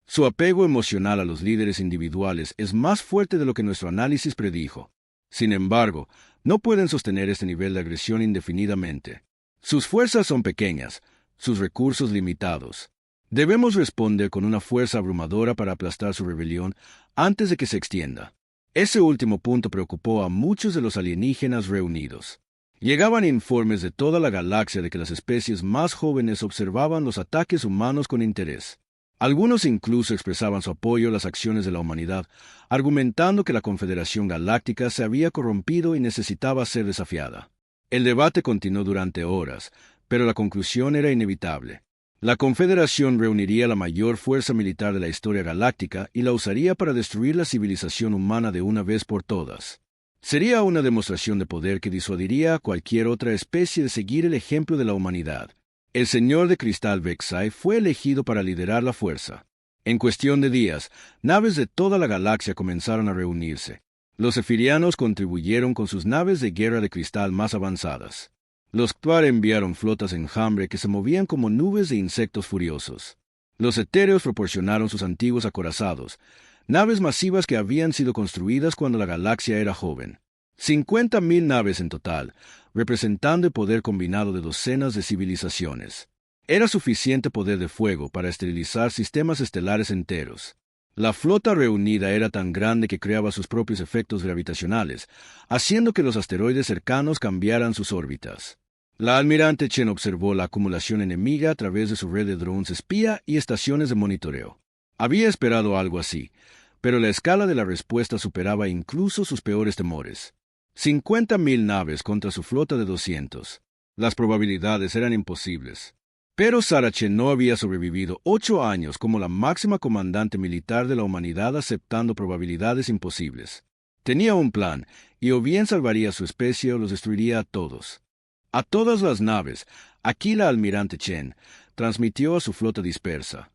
A: Su apego emocional a los líderes individuales es más fuerte de lo que nuestro análisis predijo. Sin embargo, no pueden sostener este nivel de agresión indefinidamente. Sus fuerzas son pequeñas, sus recursos limitados. Debemos responder con una fuerza abrumadora para aplastar su rebelión antes de que se extienda. Ese último punto preocupó a muchos de los alienígenas reunidos. Llegaban informes de toda la galaxia de que las especies más jóvenes observaban los ataques humanos con interés. Algunos incluso expresaban su apoyo a las acciones de la humanidad, argumentando que la Confederación Galáctica se había corrompido y necesitaba ser desafiada. El debate continuó durante horas, pero la conclusión era inevitable. La Confederación reuniría la mayor fuerza militar de la historia galáctica y la usaría para destruir la civilización humana de una vez por todas. Sería una demostración de poder que disuadiría a cualquier otra especie de seguir el ejemplo de la humanidad. El señor de cristal Vexai fue elegido para liderar la fuerza. En cuestión de días, naves de toda la galaxia comenzaron a reunirse. Los efirianos contribuyeron con sus naves de guerra de cristal más avanzadas. Los Kvar enviaron flotas enjambre que se movían como nubes de insectos furiosos. Los etéreos proporcionaron sus antiguos acorazados, naves masivas que habían sido construidas cuando la galaxia era joven. 50.000 naves en total, representando el poder combinado de docenas de civilizaciones. Era suficiente poder de fuego para esterilizar sistemas estelares enteros. La flota reunida era tan grande que creaba sus propios efectos gravitacionales, haciendo que los asteroides cercanos cambiaran sus órbitas. La almirante Chen observó la acumulación enemiga a través de su red de drones espía y estaciones de monitoreo. Había esperado algo así, pero la escala de la respuesta superaba incluso sus peores temores. 50.000 naves contra su flota de 200. Las probabilidades eran imposibles. Pero Sara Chen no había sobrevivido 8 años como la máxima comandante militar de la humanidad aceptando probabilidades imposibles. Tenía un plan, y o bien salvaría a su especie o los destruiría a todos. A todas las naves, aquí la almirante Chen transmitió a su flota dispersa.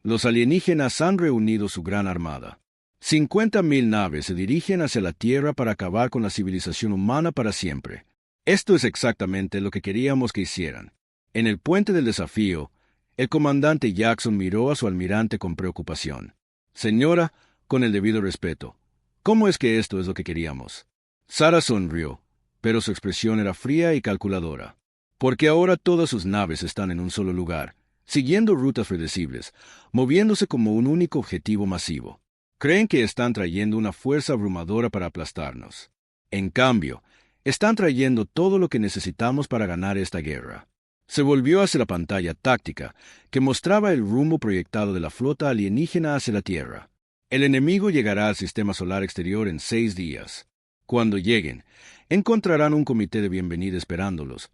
A: Los alienígenas han reunido su gran armada. 50.000 naves se dirigen hacia la Tierra para acabar con la civilización humana para siempre. Esto es exactamente lo que queríamos que hicieran. En el puente del desafío, el comandante Jackson miró a su almirante con preocupación. Señora, con el debido respeto, ¿cómo es que esto es lo que queríamos? Sara sonrió, pero su expresión era fría y calculadora. Porque ahora todas sus naves están en un solo lugar, siguiendo rutas predecibles, moviéndose como un único objetivo masivo. Creen que están trayendo una fuerza abrumadora para aplastarnos. En cambio, están trayendo todo lo que necesitamos para ganar esta guerra. Se volvió hacia la pantalla táctica, que mostraba el rumbo proyectado de la flota alienígena hacia la Tierra. El enemigo llegará al sistema solar exterior en 6 días. Cuando lleguen, encontrarán un comité de bienvenida esperándolos,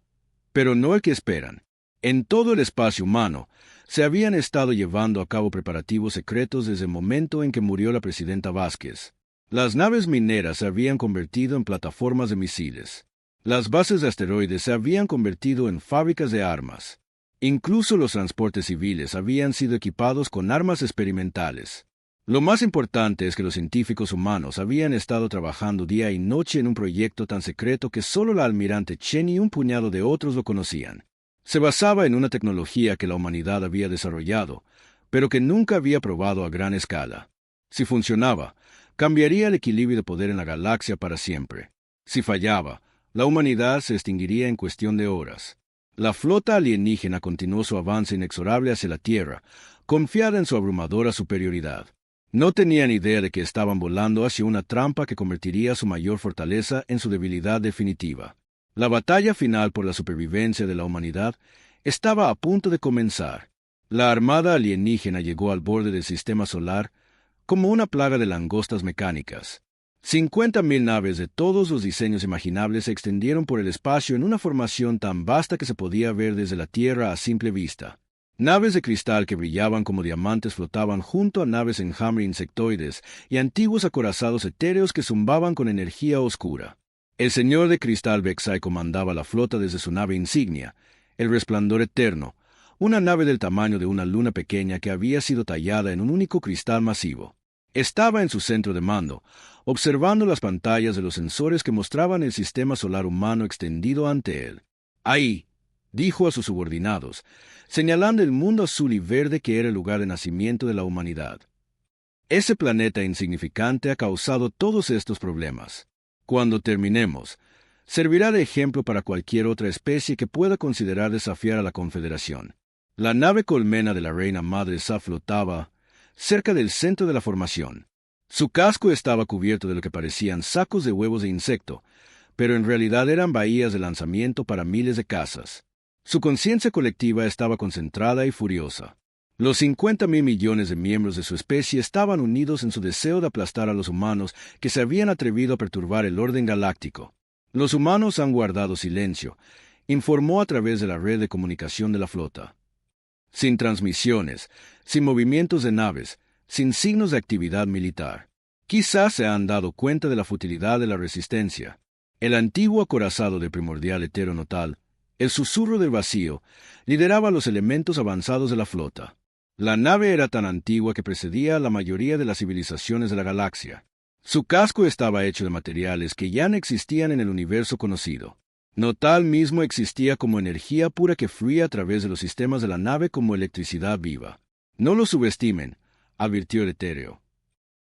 A: pero no el que esperan. En todo el espacio humano, se habían estado llevando a cabo preparativos secretos desde el momento en que murió la presidenta Vázquez. Las naves mineras se habían convertido en plataformas de misiles. Las bases de asteroides se habían convertido en fábricas de armas. Incluso los transportes civiles habían sido equipados con armas experimentales. Lo más importante es que los científicos humanos habían estado trabajando día y noche en un proyecto tan secreto que solo la almirante Chen y un puñado de otros lo conocían. Se basaba en una tecnología que la humanidad había desarrollado, pero que nunca había probado a gran escala. Si funcionaba, cambiaría el equilibrio de poder en la galaxia para siempre. Si fallaba, la humanidad se extinguiría en cuestión de horas. La flota alienígena continuó su avance inexorable hacia la Tierra, confiada en su abrumadora superioridad. No tenían idea de que estaban volando hacia una trampa que convertiría su mayor fortaleza en su debilidad definitiva. La batalla final por la supervivencia de la humanidad estaba a punto de comenzar. La armada alienígena llegó al borde del sistema solar como una plaga de langostas mecánicas. 50.000 naves de todos los diseños imaginables se extendieron por el espacio en una formación tan vasta que se podía ver desde la Tierra a simple vista. Naves de cristal que brillaban como diamantes flotaban junto a naves enjambre insectoides y antiguos acorazados etéreos que zumbaban con energía oscura. El señor de cristal Vexai comandaba la flota desde su nave insignia, el Resplandor Eterno, una nave del tamaño de una luna pequeña que había sido tallada en un único cristal masivo. Estaba en su centro de mando, observando las pantallas de los sensores que mostraban el sistema solar humano extendido ante él. «Ahí», dijo a sus subordinados, señalando el mundo azul y verde que era el lugar de nacimiento de la humanidad. Ese planeta insignificante ha causado todos estos problemas. Cuando terminemos, servirá de ejemplo para cualquier otra especie que pueda considerar desafiar a la Confederación. La nave colmena de la Reina Madre Sa flotaba cerca del centro de la formación. Su casco estaba cubierto de lo que parecían sacos de huevos de insecto, pero en realidad eran bahías de lanzamiento para miles de cazas. Su conciencia colectiva estaba concentrada y furiosa. Los 50.000 millones de miembros de su especie estaban unidos en su deseo de aplastar a los humanos que se habían atrevido a perturbar el orden galáctico. Los humanos han guardado silencio, informó a través de la red de comunicación de la flota. Sin transmisiones, sin movimientos de naves, sin signos de actividad militar. Quizás se han dado cuenta de la futilidad de la resistencia. El antiguo acorazado de primordial heteronotal, el susurro del vacío, lideraba los elementos avanzados de la flota. La nave era tan antigua que precedía a la mayoría de las civilizaciones de la galaxia. Su casco estaba hecho de materiales que ya no existían en el universo conocido. Notal mismo existía como energía pura que fluía a través de los sistemas de la nave como electricidad viva. No lo subestimen, advirtió el etéreo.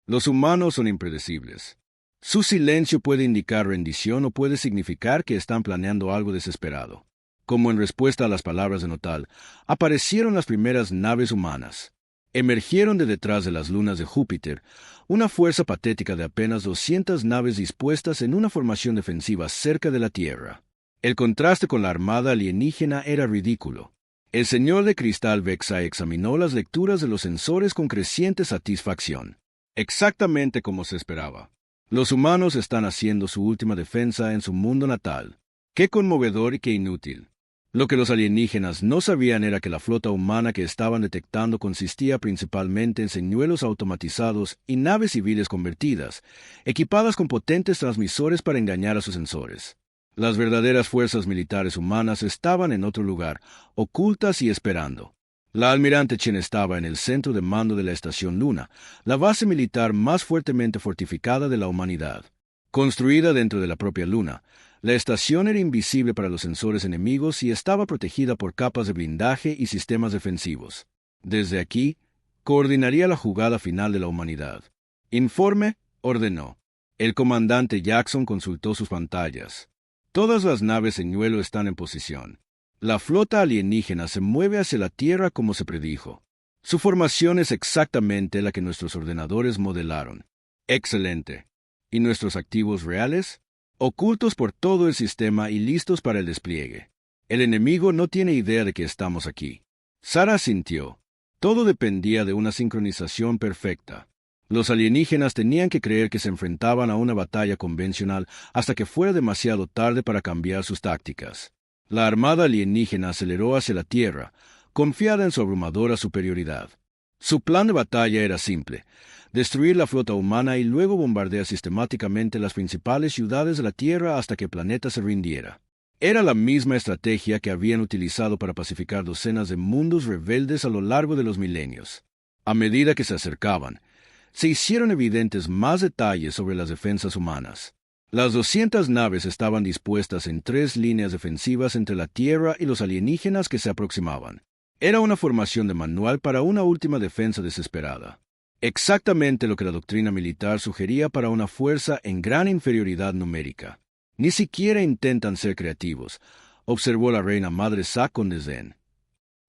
A: Los humanos son impredecibles. Su silencio puede indicar rendición o puede significar que están planeando algo desesperado. Como en respuesta a las palabras de Notal, aparecieron las primeras naves humanas. Emergieron de detrás de las lunas de Júpiter, una fuerza patética de apenas 200 naves dispuestas en una formación defensiva cerca de la Tierra. El contraste con la armada alienígena era ridículo. El señor de cristal Vexai examinó las lecturas de los sensores con creciente satisfacción. Exactamente como se esperaba. Los humanos están haciendo su última defensa en su mundo natal. ¡Qué conmovedor y qué inútil! Lo que los alienígenas no sabían era que la flota humana que estaban detectando consistía principalmente en señuelos automatizados y naves civiles convertidas, equipadas con potentes transmisores para engañar a sus sensores. Las verdaderas fuerzas militares humanas estaban en otro lugar, ocultas y esperando. La almirante Chen estaba en el centro de mando de la Estación Luna, la base militar más fuertemente fortificada de la humanidad. Construida dentro de la propia Luna, la estación era invisible para los sensores enemigos y estaba protegida por capas de blindaje y sistemas defensivos. Desde aquí, coordinaría la jugada final de la humanidad. «Informe», ordenó. El comandante Jackson consultó sus pantallas. Todas las naves señuelo están en posición. La flota alienígena se mueve hacia la Tierra como se predijo. Su formación es exactamente la que nuestros ordenadores modelaron. Excelente. ¿Y nuestros activos reales? Ocultos por todo el sistema y listos para el despliegue. El enemigo no tiene idea de que estamos aquí. Sara asintió. Todo dependía de una sincronización perfecta. Los alienígenas tenían que creer que se enfrentaban a una batalla convencional hasta que fuera demasiado tarde para cambiar sus tácticas. La armada alienígena aceleró hacia la Tierra, confiada en su abrumadora superioridad. Su plan de batalla era simple: destruir la flota humana y luego bombardear sistemáticamente las principales ciudades de la Tierra hasta que el planeta se rindiera. Era la misma estrategia que habían utilizado para pacificar docenas de mundos rebeldes a lo largo de los milenios. A medida que se acercaban, se hicieron evidentes más detalles sobre las defensas humanas. Las 200 naves estaban dispuestas en 3 líneas defensivas entre la Tierra y los alienígenas que se aproximaban. Era una formación de manual para una última defensa desesperada. Exactamente lo que la doctrina militar sugería para una fuerza en gran inferioridad numérica. Ni siquiera intentan ser creativos, observó la reina madre Sa con desdén.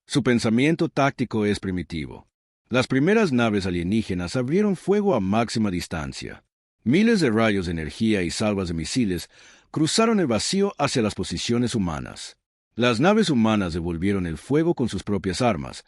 A: Su pensamiento táctico es primitivo. Las primeras naves alienígenas abrieron fuego a máxima distancia. Miles de rayos de energía y salvas de misiles cruzaron el vacío hacia las posiciones humanas. Las naves humanas devolvieron el fuego con sus propias armas,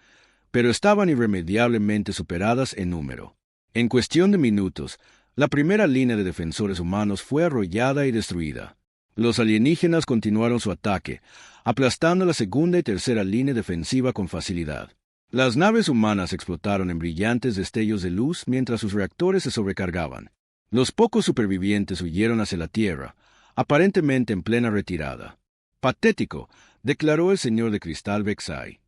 A: pero estaban irremediablemente superadas en número. En cuestión de minutos, la primera línea de defensores humanos fue arrollada y destruida. Los alienígenas continuaron su ataque, aplastando la segunda y tercera línea defensiva con facilidad. Las naves humanas explotaron en brillantes destellos de luz mientras sus reactores se sobrecargaban. Los pocos supervivientes huyeron hacia la Tierra, aparentemente en plena retirada. Patético, declaró el señor de cristal Vexai.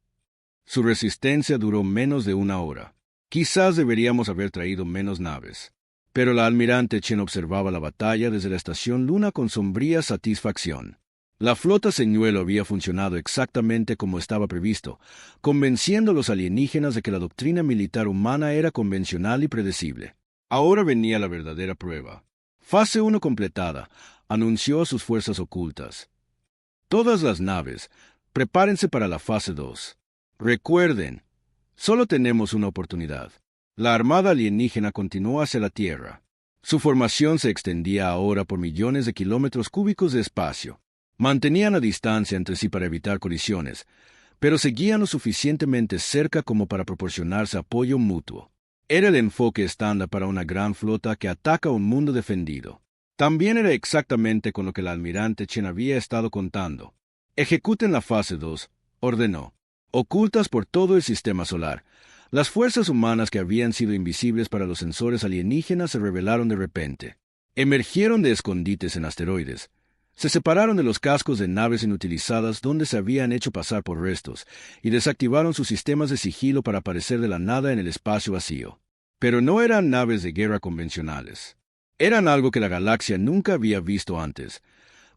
A: Su resistencia duró menos de 1 hora. Quizás deberíamos haber traído menos naves. Pero la almirante Chen observaba la batalla desde la estación Luna con sombría satisfacción. La flota señuelo había funcionado exactamente como estaba previsto, convenciendo a los alienígenas de que la doctrina militar humana era convencional y predecible. Ahora venía la verdadera prueba. Fase 1 completada, anunció a sus fuerzas ocultas. Todas las naves, prepárense para la fase 2. Recuerden, solo tenemos una oportunidad. La armada alienígena continuó hacia la Tierra. Su formación se extendía ahora por millones de kilómetros cúbicos de espacio. Mantenían a distancia entre sí para evitar colisiones, pero seguían lo suficientemente cerca como para proporcionarse apoyo mutuo. Era el enfoque estándar para una gran flota que ataca un mundo defendido. También era exactamente con lo que el almirante Chen había estado contando. Ejecuten la fase 2, ordenó. Ocultas por todo el sistema solar, las fuerzas humanas que habían sido invisibles para los sensores alienígenas se revelaron de repente. Emergieron de escondites en asteroides. Se separaron de los cascos de naves inutilizadas donde se habían hecho pasar por restos y desactivaron sus sistemas de sigilo para aparecer de la nada en el espacio vacío. Pero no eran naves de guerra convencionales. Eran algo que la galaxia nunca había visto antes.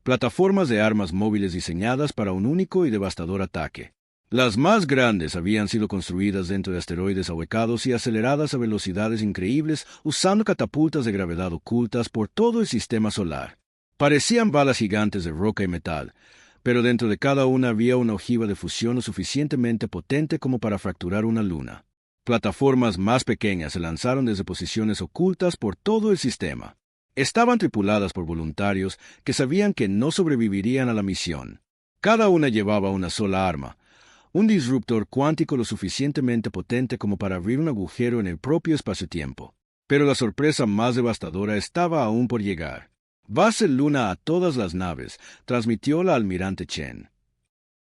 A: Plataformas de armas móviles diseñadas para un único y devastador ataque. Las más grandes habían sido construidas dentro de asteroides ahuecados y aceleradas a velocidades increíbles usando catapultas de gravedad ocultas por todo el sistema solar. Parecían balas gigantes de roca y metal, pero dentro de cada una había una ojiva de fusión lo suficientemente potente como para fracturar una luna. Plataformas más pequeñas se lanzaron desde posiciones ocultas por todo el sistema. Estaban tripuladas por voluntarios que sabían que no sobrevivirían a la misión. Cada una llevaba una sola arma, un disruptor cuántico lo suficientemente potente como para abrir un agujero en el propio espacio-tiempo. Pero la sorpresa más devastadora estaba aún por llegar. Base Luna a todas las naves, transmitió la almirante Chen.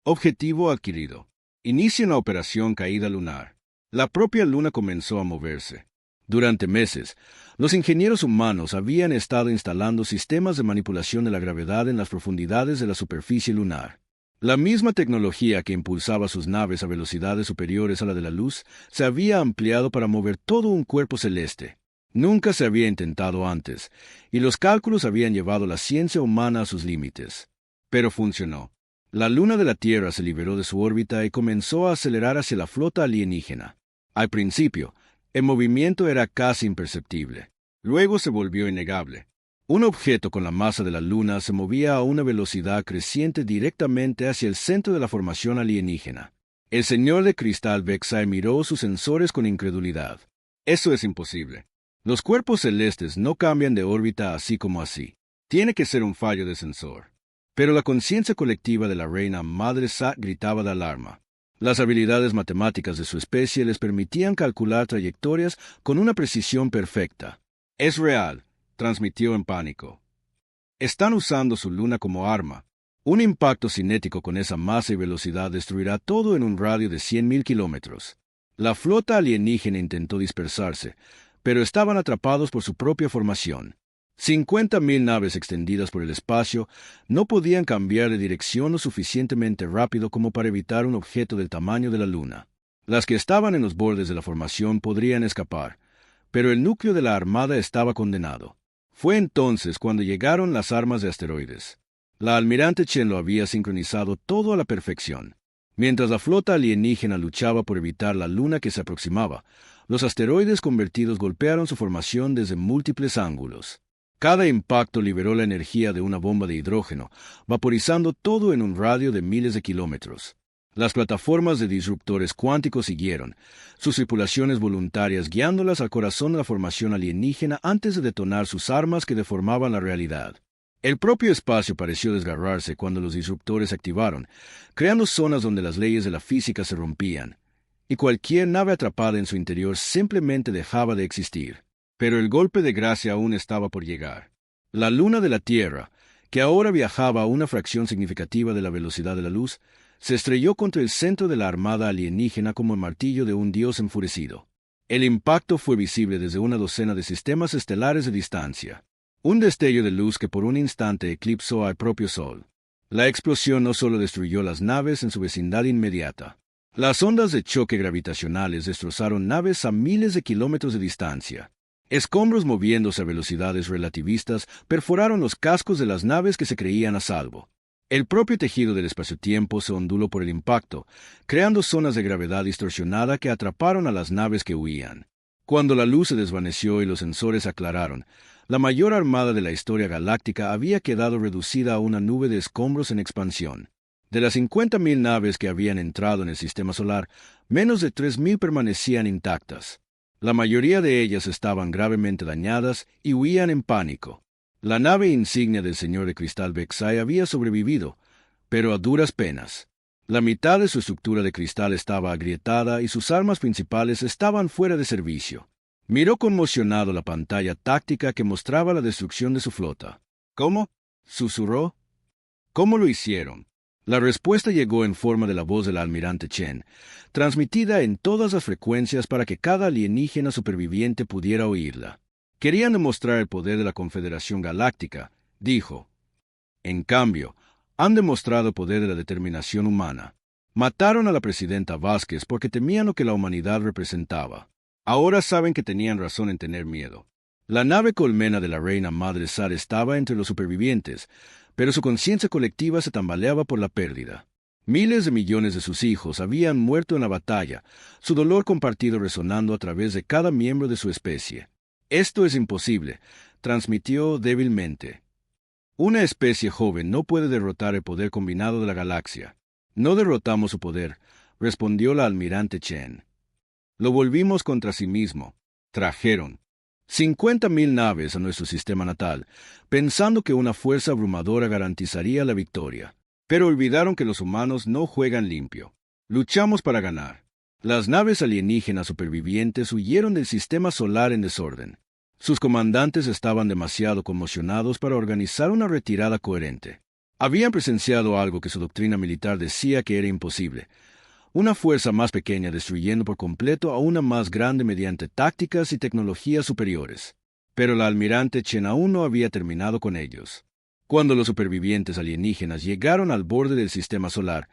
A: Objetivo adquirido. Inicien la operación caída lunar. La propia Luna comenzó a moverse. Durante meses, los ingenieros humanos habían estado instalando sistemas de manipulación de la gravedad en las profundidades de la superficie lunar. La misma tecnología que impulsaba sus naves a velocidades superiores a la de la luz se había ampliado para mover todo un cuerpo celeste. Nunca se había intentado antes, y los cálculos habían llevado la ciencia humana a sus límites. Pero funcionó. La luna de la Tierra se liberó de su órbita y comenzó a acelerar hacia la flota alienígena. Al principio, el movimiento era casi imperceptible. Luego se volvió innegable. Un objeto con la masa de la luna se movía a una velocidad creciente directamente hacia el centro de la formación alienígena. El señor de cristal Vexai miró sus sensores con incredulidad. Eso es imposible. Los cuerpos celestes no cambian de órbita así como así. Tiene que ser un fallo de sensor. Pero la conciencia colectiva de la reina Madre Sa gritaba de alarma. Las habilidades matemáticas de su especie les permitían calcular trayectorias con una precisión perfecta. Es real, transmitió en pánico. Están usando su luna como arma. Un impacto cinético con esa masa y velocidad destruirá todo en un radio de 100.000 kilómetros. La flota alienígena intentó dispersarse, pero estaban atrapados por su propia formación. 50.000 naves extendidas por el espacio no podían cambiar de dirección lo suficientemente rápido como para evitar un objeto del tamaño de la Luna. Las que estaban en los bordes de la formación podrían escapar, pero el núcleo de la Armada estaba condenado. Fue entonces cuando llegaron las armas de asteroides. La almirante Chen lo había sincronizado todo a la perfección. Mientras la flota alienígena luchaba por evitar la Luna que se aproximaba, los asteroides convertidos golpearon su formación desde múltiples ángulos. Cada impacto liberó la energía de una bomba de hidrógeno, vaporizando todo en un radio de miles de kilómetros. Las plataformas de disruptores cuánticos siguieron, sus tripulaciones voluntarias guiándolas al corazón de la formación alienígena antes de detonar sus armas que deformaban la realidad. El propio espacio pareció desgarrarse cuando los disruptores se activaron, creando zonas donde las leyes de la física se rompían, y cualquier nave atrapada en su interior simplemente dejaba de existir. Pero el golpe de gracia aún estaba por llegar. La luna de la Tierra, que ahora viajaba a una fracción significativa de la velocidad de la luz, se estrelló contra el centro de la armada alienígena como el martillo de un dios enfurecido. El impacto fue visible desde una docena de sistemas estelares de distancia. Un destello de luz que por un instante eclipsó al propio Sol. La explosión no solo destruyó las naves en su vecindad inmediata. Las ondas de choque gravitacionales destrozaron naves a miles de kilómetros de distancia. Escombros moviéndose a velocidades relativistas perforaron los cascos de las naves que se creían a salvo. El propio tejido del espacio-tiempo se onduló por el impacto, creando zonas de gravedad distorsionada que atraparon a las naves que huían. Cuando la luz se desvaneció y los sensores aclararon, la mayor armada de la historia galáctica había quedado reducida a una nube de escombros en expansión. De las 50.000 naves que habían entrado en el sistema solar, menos de 3.000 permanecían intactas. La mayoría de ellas estaban gravemente dañadas y huían en pánico. La nave insignia del Señor de Cristal Vexai había sobrevivido, pero a duras penas. La mitad de su estructura de cristal estaba agrietada y sus armas principales estaban fuera de servicio. Miró conmocionado la pantalla táctica que mostraba la destrucción de su flota. ¿Cómo?, susurró. ¿Cómo lo hicieron? La respuesta llegó en forma de la voz del almirante Chen, transmitida en todas las frecuencias para que cada alienígena superviviente pudiera oírla. Querían demostrar el poder de la Confederación Galáctica, dijo. En cambio, han demostrado el poder de la determinación humana. Mataron a la presidenta Vázquez porque temían lo que la humanidad representaba. Ahora saben que tenían razón en tener miedo. La nave colmena de la reina Madre Zar estaba entre los supervivientes, pero su conciencia colectiva se tambaleaba por la pérdida. Miles de millones de sus hijos habían muerto en la batalla, su dolor compartido resonando a través de cada miembro de su especie. Esto es imposible, transmitió débilmente. Una especie joven no puede derrotar el poder combinado de la galaxia. No derrotamos su poder, respondió la almirante Chen. Lo volvimos contra sí mismo. Trajeron 50.000 naves a nuestro sistema natal, pensando que una fuerza abrumadora garantizaría la victoria. Pero olvidaron que los humanos no juegan limpio. Luchamos para ganar. Las naves alienígenas supervivientes huyeron del sistema solar en desorden. Sus comandantes estaban demasiado conmocionados para organizar una retirada coherente. Habían presenciado algo que su doctrina militar decía que era imposible. Una fuerza más pequeña destruyendo por completo a una más grande mediante tácticas y tecnologías superiores. Pero la almirante Chen aún no había terminado con ellos. Cuando los supervivientes alienígenas llegaron al borde del sistema solar,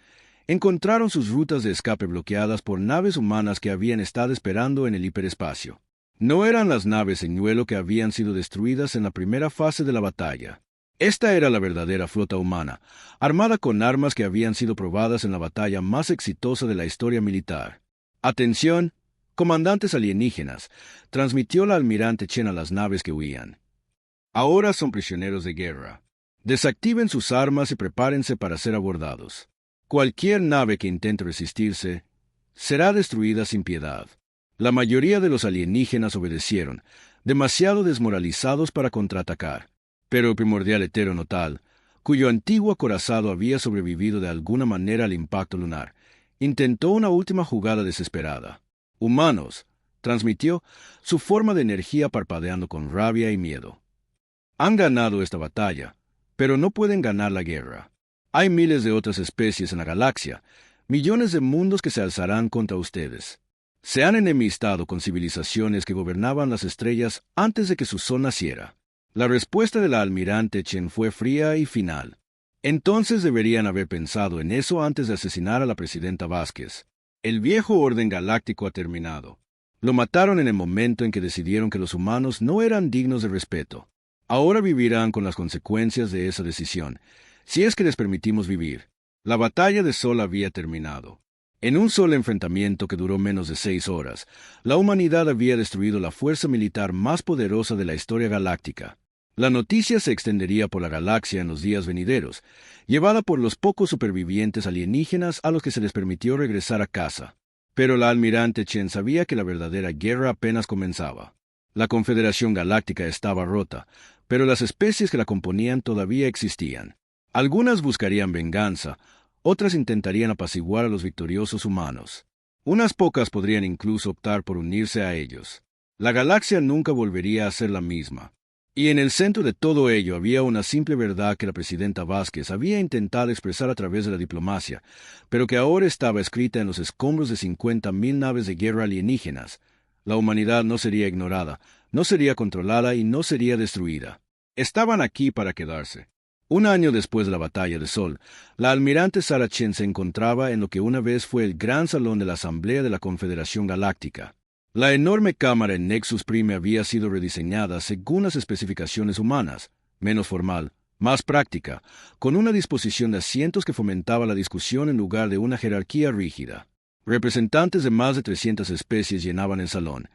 A: encontraron sus rutas de escape bloqueadas por naves humanas que habían estado esperando en el hiperespacio. No eran las naves señuelo que habían sido destruidas en la primera fase de la batalla. Esta era la verdadera flota humana, armada con armas que habían sido probadas en la batalla más exitosa de la historia militar. «Atención, comandantes alienígenas», transmitió la almirante Chen a las naves que huían. «Ahora son prisioneros de guerra. Desactiven sus armas y prepárense para ser abordados. Cualquier nave que intente resistirse será destruida sin piedad». La mayoría de los alienígenas obedecieron, demasiado desmoralizados para contraatacar. Pero el primordial hetero Notal, cuyo antiguo acorazado había sobrevivido de alguna manera al impacto lunar, intentó una última jugada desesperada. «Humanos», transmitió, su forma de energía parpadeando con rabia y miedo. «Han ganado esta batalla, pero no pueden ganar la guerra. Hay miles de otras especies en la galaxia, millones de mundos que se alzarán contra ustedes. Se han enemistado con civilizaciones que gobernaban las estrellas antes de que su sol naciera. La respuesta de la almirante Chen fue fría y final. Entonces deberían haber pensado en eso antes de asesinar a la presidenta Vázquez. El viejo orden galáctico ha terminado. Lo mataron en el momento en que decidieron que los humanos no eran dignos de respeto. Ahora vivirán con las consecuencias de esa decisión, si es que les permitimos vivir. La batalla de Sol había terminado. En un solo enfrentamiento que duró menos de 6 horas, la humanidad había destruido la fuerza militar más poderosa de la historia galáctica. La noticia se extendería por la galaxia en los días venideros, llevada por los pocos supervivientes alienígenas a los que se les permitió regresar a casa. Pero la almirante Chen sabía que la verdadera guerra apenas comenzaba. La Confederación Galáctica estaba rota, pero las especies que la componían todavía existían. Algunas buscarían venganza, otras intentarían apaciguar a los victoriosos humanos. Unas pocas podrían incluso optar por unirse a ellos. La galaxia nunca volvería a ser la misma. Y en el centro de todo ello había una simple verdad que la presidenta Vázquez había intentado expresar a través de la diplomacia, pero que ahora estaba escrita en los escombros de 50.000 naves de guerra alienígenas. La humanidad no sería ignorada, no sería controlada y no sería destruida. Estaban aquí para quedarse. Un año después de la batalla de Sol, la almirante Sarah Chen se encontraba en lo que una vez fue el gran salón de la Asamblea de la Confederación Galáctica. La enorme cámara en Nexus Prime había sido rediseñada según las especificaciones humanas, menos formal, más práctica, con una disposición de asientos que fomentaba la discusión en lugar de una jerarquía rígida. Representantes de más de 300 especies llenaban el salón,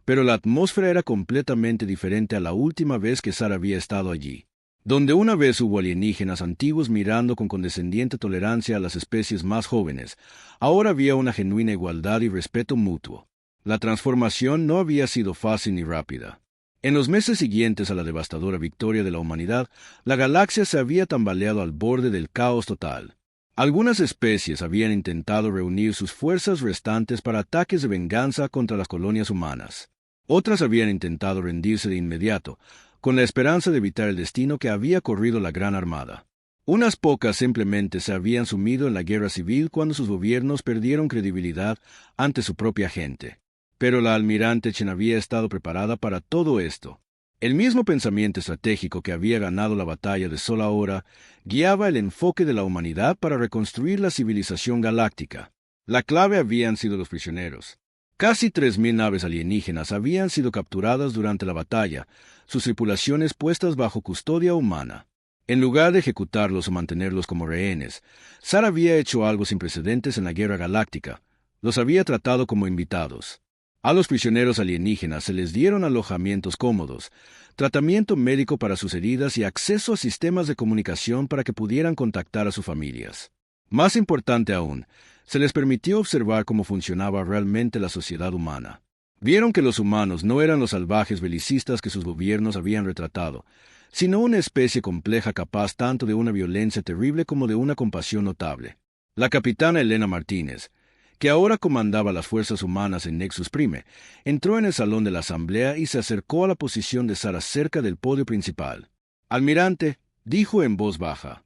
A: pero la atmósfera era completamente diferente a la última vez que Sarah había estado allí. Donde una vez hubo alienígenas antiguos mirando con condescendiente tolerancia a las especies más jóvenes, ahora había una genuina igualdad y respeto mutuo. La transformación no había sido fácil ni rápida. En los meses siguientes a la devastadora victoria de la humanidad, la galaxia se había tambaleado al borde del caos total. Algunas especies habían intentado reunir sus fuerzas restantes para ataques de venganza contra las colonias humanas. Otras habían intentado rendirse de inmediato, con la esperanza de evitar el destino que había corrido la Gran Armada. Unas pocas simplemente se habían sumido en la guerra civil cuando sus gobiernos perdieron credibilidad ante su propia gente. Pero la almirante Chen había estado preparada para todo esto. El mismo pensamiento estratégico que había ganado la batalla de Sol ahora guiaba el enfoque de la humanidad para reconstruir la civilización galáctica. La clave habían sido los prisioneros. Casi 3.000 naves alienígenas habían sido capturadas durante la batalla, sus tripulaciones puestas bajo custodia humana. En lugar de ejecutarlos o mantenerlos como rehenes, Sarah había hecho algo sin precedentes en la guerra galáctica. Los había tratado como invitados. A los prisioneros alienígenas se les dieron alojamientos cómodos, tratamiento médico para sus heridas y acceso a sistemas de comunicación para que pudieran contactar a sus familias. Más importante aún, se les permitió observar cómo funcionaba realmente la sociedad humana. Vieron que los humanos no eran los salvajes belicistas que sus gobiernos habían retratado, sino una especie compleja capaz tanto de una violencia terrible como de una compasión notable. La capitana Elena Martínez, que ahora comandaba las fuerzas humanas en Nexus Prime, entró en el salón de la asamblea y se acercó a la posición de Sarah cerca del podio principal. «Almirante», dijo en voz baja,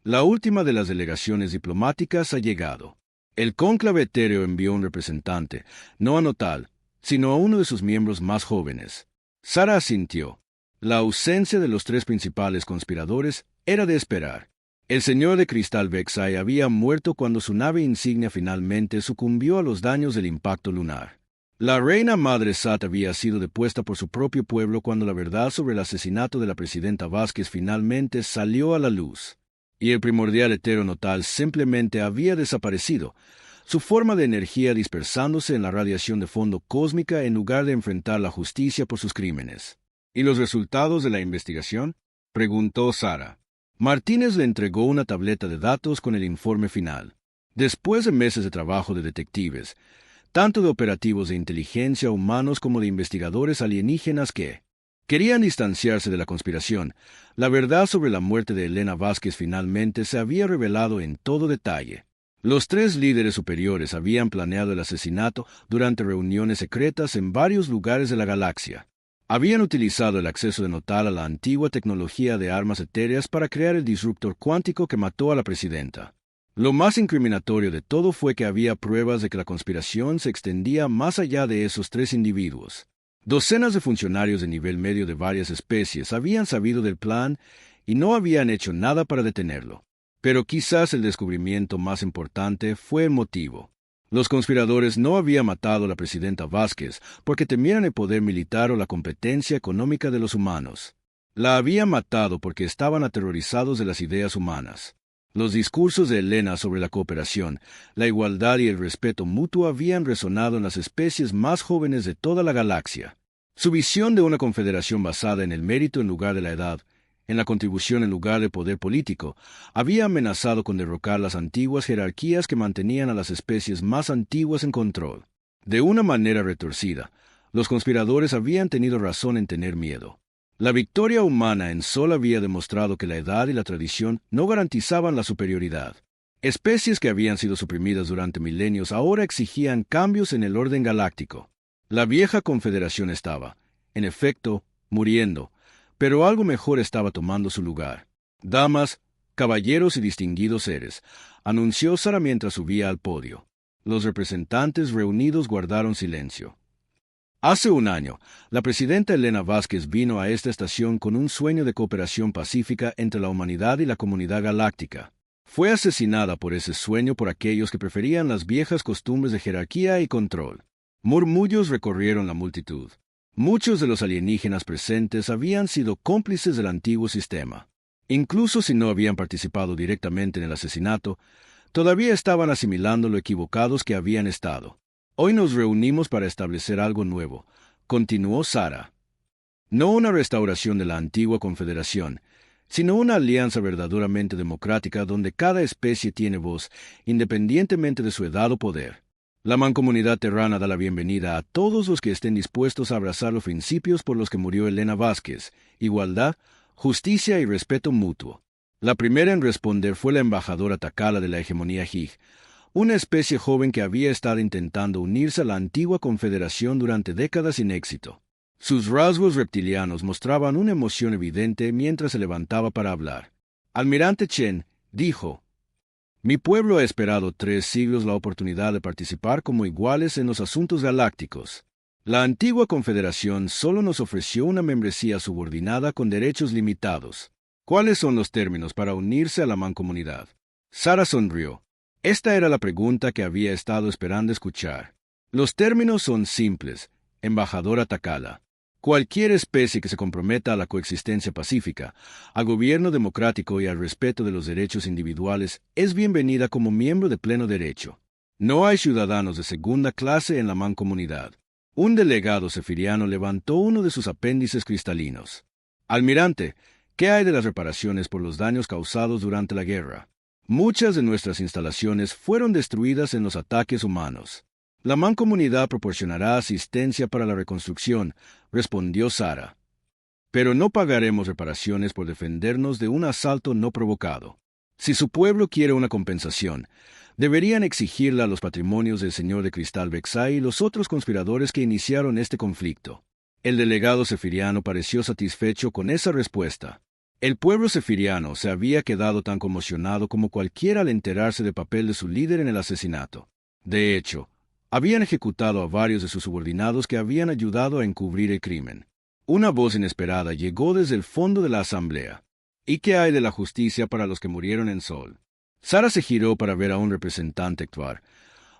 A: «la última de las delegaciones diplomáticas ha llegado». El cónclave etéreo envió un representante, no a Notal, sino a uno de sus miembros más jóvenes. Sarah asintió. La ausencia de los 3 principales conspiradores era de esperar. El señor de cristal Vexai había muerto cuando su nave insignia finalmente sucumbió a los daños del impacto lunar. La reina madre Sat había sido depuesta por su propio pueblo cuando la verdad sobre el asesinato de la presidenta Vázquez finalmente salió a la luz. Y el primordial etero Notal simplemente había desaparecido, su forma de energía dispersándose en la radiación de fondo cósmica en lugar de enfrentar la justicia por sus crímenes. ¿Y los resultados de la investigación?, preguntó Sarah. Martínez le entregó una tableta de datos con el informe final. Después de meses de trabajo de detectives, tanto de operativos de inteligencia humanos como de investigadores alienígenas que querían distanciarse de la conspiración, la verdad sobre la muerte de Elena Vázquez finalmente se había revelado en todo detalle. Los 3 líderes superiores habían planeado el asesinato durante reuniones secretas en varios lugares de la galaxia. Habían utilizado el acceso de Notal a la antigua tecnología de armas etéreas para crear el disruptor cuántico que mató a la presidenta. Lo más incriminatorio de todo fue que había pruebas de que la conspiración se extendía más allá de esos 3 individuos. Docenas de funcionarios de nivel medio de varias especies habían sabido del plan y no habían hecho nada para detenerlo. Pero quizás el descubrimiento más importante fue el motivo. Los conspiradores no habían matado a la presidenta Vázquez porque temían el poder militar o la competencia económica de los humanos. La habían matado porque estaban aterrorizados de las ideas humanas. Los discursos de Elena sobre la cooperación, la igualdad y el respeto mutuo habían resonado en las especies más jóvenes de toda la galaxia. Su visión de una confederación basada en el mérito en lugar de la edad, en la contribución en lugar del poder político, había amenazado con derrocar las antiguas jerarquías que mantenían a las especies más antiguas en control. De una manera retorcida, los conspiradores habían tenido razón en tener miedo. La victoria humana en Sol había demostrado que la edad y la tradición no garantizaban la superioridad. Especies que habían sido suprimidas durante milenios ahora exigían cambios en el orden galáctico. La vieja confederación estaba, en efecto, muriendo, pero algo mejor estaba tomando su lugar. Damas, caballeros y distinguidos seres, anunció Sara mientras subía al podio. Los representantes reunidos guardaron silencio. Hace un año, la presidenta Elena Vázquez vino a esta estación con un sueño de cooperación pacífica entre la humanidad y la comunidad galáctica. Fue asesinada por ese sueño por aquellos que preferían las viejas costumbres de jerarquía y control. Murmullos recorrieron la multitud. Muchos de los alienígenas presentes habían sido cómplices del antiguo sistema. Incluso si no habían participado directamente en el asesinato, todavía estaban asimilando lo equivocados que habían estado. Hoy nos reunimos para establecer algo nuevo, continuó Sara. No una restauración de la antigua confederación, sino una alianza verdaderamente democrática donde cada especie tiene voz, independientemente de su edad o poder. La mancomunidad terrana da la bienvenida a todos los que estén dispuestos a abrazar los principios por los que murió Elena Vázquez: igualdad, justicia y respeto mutuo. La primera en responder fue la embajadora Takala de la hegemonía Hig, una especie joven que había estado intentando unirse a la antigua confederación durante décadas sin éxito. Sus rasgos reptilianos mostraban una emoción evidente mientras se levantaba para hablar. Almirante Chen dijo: «Mi pueblo ha esperado 3 siglos la oportunidad de participar como iguales en los asuntos galácticos. La antigua confederación solo nos ofreció una membresía subordinada con derechos limitados. ¿Cuáles son los términos para unirse a la mancomunidad?». Sara sonrió. Esta era la pregunta que había estado esperando escuchar. Los términos son simples, embajadora Takala. Cualquier especie que se comprometa a la coexistencia pacífica, al gobierno democrático y al respeto de los derechos individuales es bienvenida como miembro de pleno derecho. No hay ciudadanos de segunda clase en la mancomunidad. Un delegado cefiriano levantó uno de sus apéndices cristalinos. «Almirante, ¿qué hay de las reparaciones por los daños causados durante la guerra? Muchas de nuestras instalaciones fueron destruidas en los ataques humanos. La mancomunidad proporcionará asistencia para la reconstrucción», respondió Sara. «Pero no pagaremos reparaciones por defendernos de un asalto no provocado. Si su pueblo quiere una compensación, deberían exigirla a los patrimonios del señor de Cristal Vexay y los otros conspiradores que iniciaron este conflicto». El delegado cefiriano pareció satisfecho con esa respuesta. El pueblo cefiriano se había quedado tan conmocionado como cualquiera al enterarse del papel de su líder en el asesinato. De hecho, habían ejecutado a varios de sus subordinados que habían ayudado a encubrir el crimen. Una voz inesperada llegó desde el fondo de la asamblea. «¿Y qué hay de la justicia para los que murieron en Sol?». Sara se giró para ver a un representante actuar,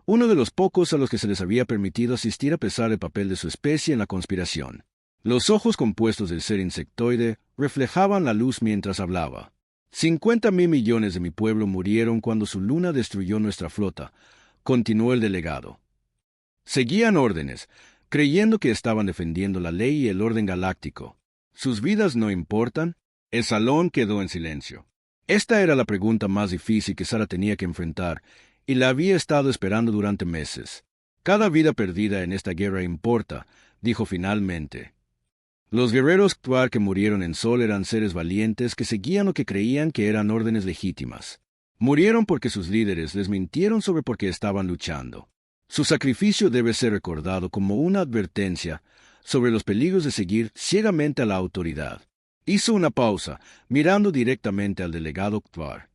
A: uno de los pocos a los que se les había permitido asistir a pesar del papel de su especie en la conspiración. Los ojos compuestos del ser insectoide reflejaban la luz mientras hablaba. 50.000 millones de mi pueblo murieron cuando su luna destruyó nuestra flota, continuó el delegado. Seguían órdenes, creyendo que estaban defendiendo la ley y el orden galáctico. ¿Sus vidas no importan? El salón quedó en silencio. Esta era la pregunta más difícil que Sara tenía que enfrentar, y la había estado esperando durante meses. «Cada vida perdida en esta guerra importa», dijo finalmente. Los guerreros Ktuar que murieron en Sol eran seres valientes que seguían lo que creían que eran órdenes legítimas. Murieron porque sus líderes les mintieron sobre por qué estaban luchando. Su sacrificio debe ser recordado como una advertencia sobre los peligros de seguir ciegamente a la autoridad. Hizo una pausa, mirando directamente al delegado Ktuar.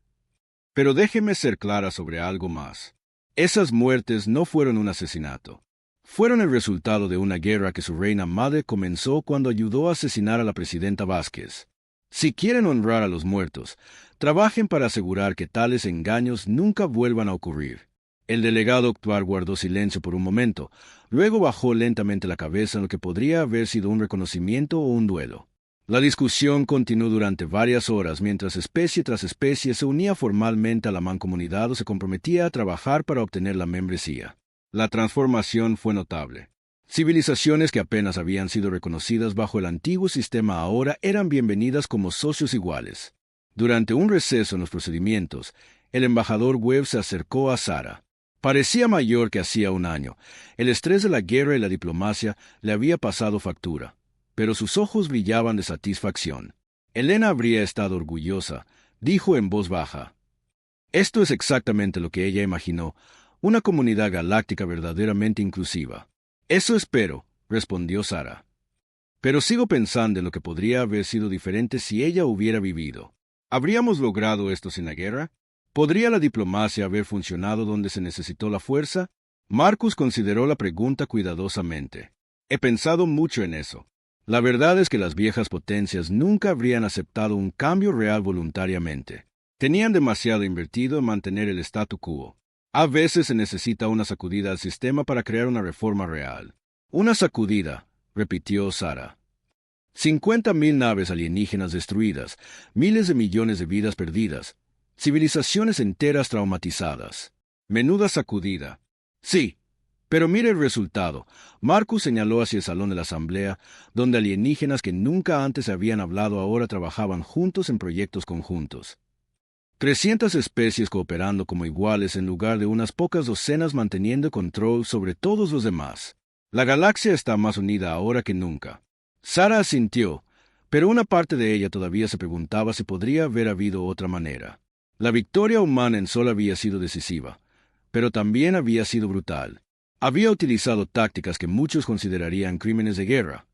A: Pero déjeme ser clara sobre algo más. Esas muertes no fueron un asesinato. Fueron el resultado de una guerra que su reina madre comenzó cuando ayudó a asesinar a la presidenta Vázquez. Si quieren honrar a los muertos, trabajen para asegurar que tales engaños nunca vuelvan a ocurrir. El delegado actual guardó silencio por un momento, luego bajó lentamente la cabeza en lo que podría haber sido un reconocimiento o un duelo. La discusión continuó durante varias horas mientras especie tras especie se unía formalmente a la mancomunidad o se comprometía a trabajar para obtener la membresía. La transformación fue notable. Civilizaciones que apenas habían sido reconocidas bajo el antiguo sistema ahora eran bienvenidas como socios iguales. Durante un receso en los procedimientos, el embajador Webb se acercó a Sara. Parecía mayor que hacía un año. El estrés de la guerra y la diplomacia le había pasado factura, pero sus ojos brillaban de satisfacción. Elena habría estado orgullosa, dijo en voz baja. Esto es exactamente lo que ella imaginó, una comunidad galáctica verdaderamente inclusiva. Eso espero, respondió Sara. Pero sigo pensando en lo que podría haber sido diferente si ella hubiera vivido. ¿Habríamos logrado esto sin la guerra? ¿Podría la diplomacia haber funcionado donde se necesitó la fuerza? Marcus consideró la pregunta cuidadosamente. He pensado mucho en eso. La verdad es que las viejas potencias nunca habrían aceptado un cambio real voluntariamente. Tenían demasiado invertido en mantener el statu quo. A veces se necesita una sacudida al sistema para crear una reforma real. Una sacudida, repitió Sara. 50.000 naves alienígenas destruidas, miles de millones de vidas perdidas, civilizaciones enteras traumatizadas. Menuda sacudida. Sí, pero mire el resultado. Marcus señaló hacia el salón de la asamblea, donde alienígenas que nunca antes habían hablado ahora trabajaban juntos en proyectos conjuntos. 300 especies cooperando como iguales en lugar de unas pocas docenas manteniendo control sobre todos los demás. La galaxia está más unida ahora que nunca. Sara asintió, pero una parte de ella todavía se preguntaba si podría haber habido otra manera. La victoria humana en Sol había sido decisiva, pero también había sido brutal. Había utilizado tácticas que muchos considerarían crímenes de guerra: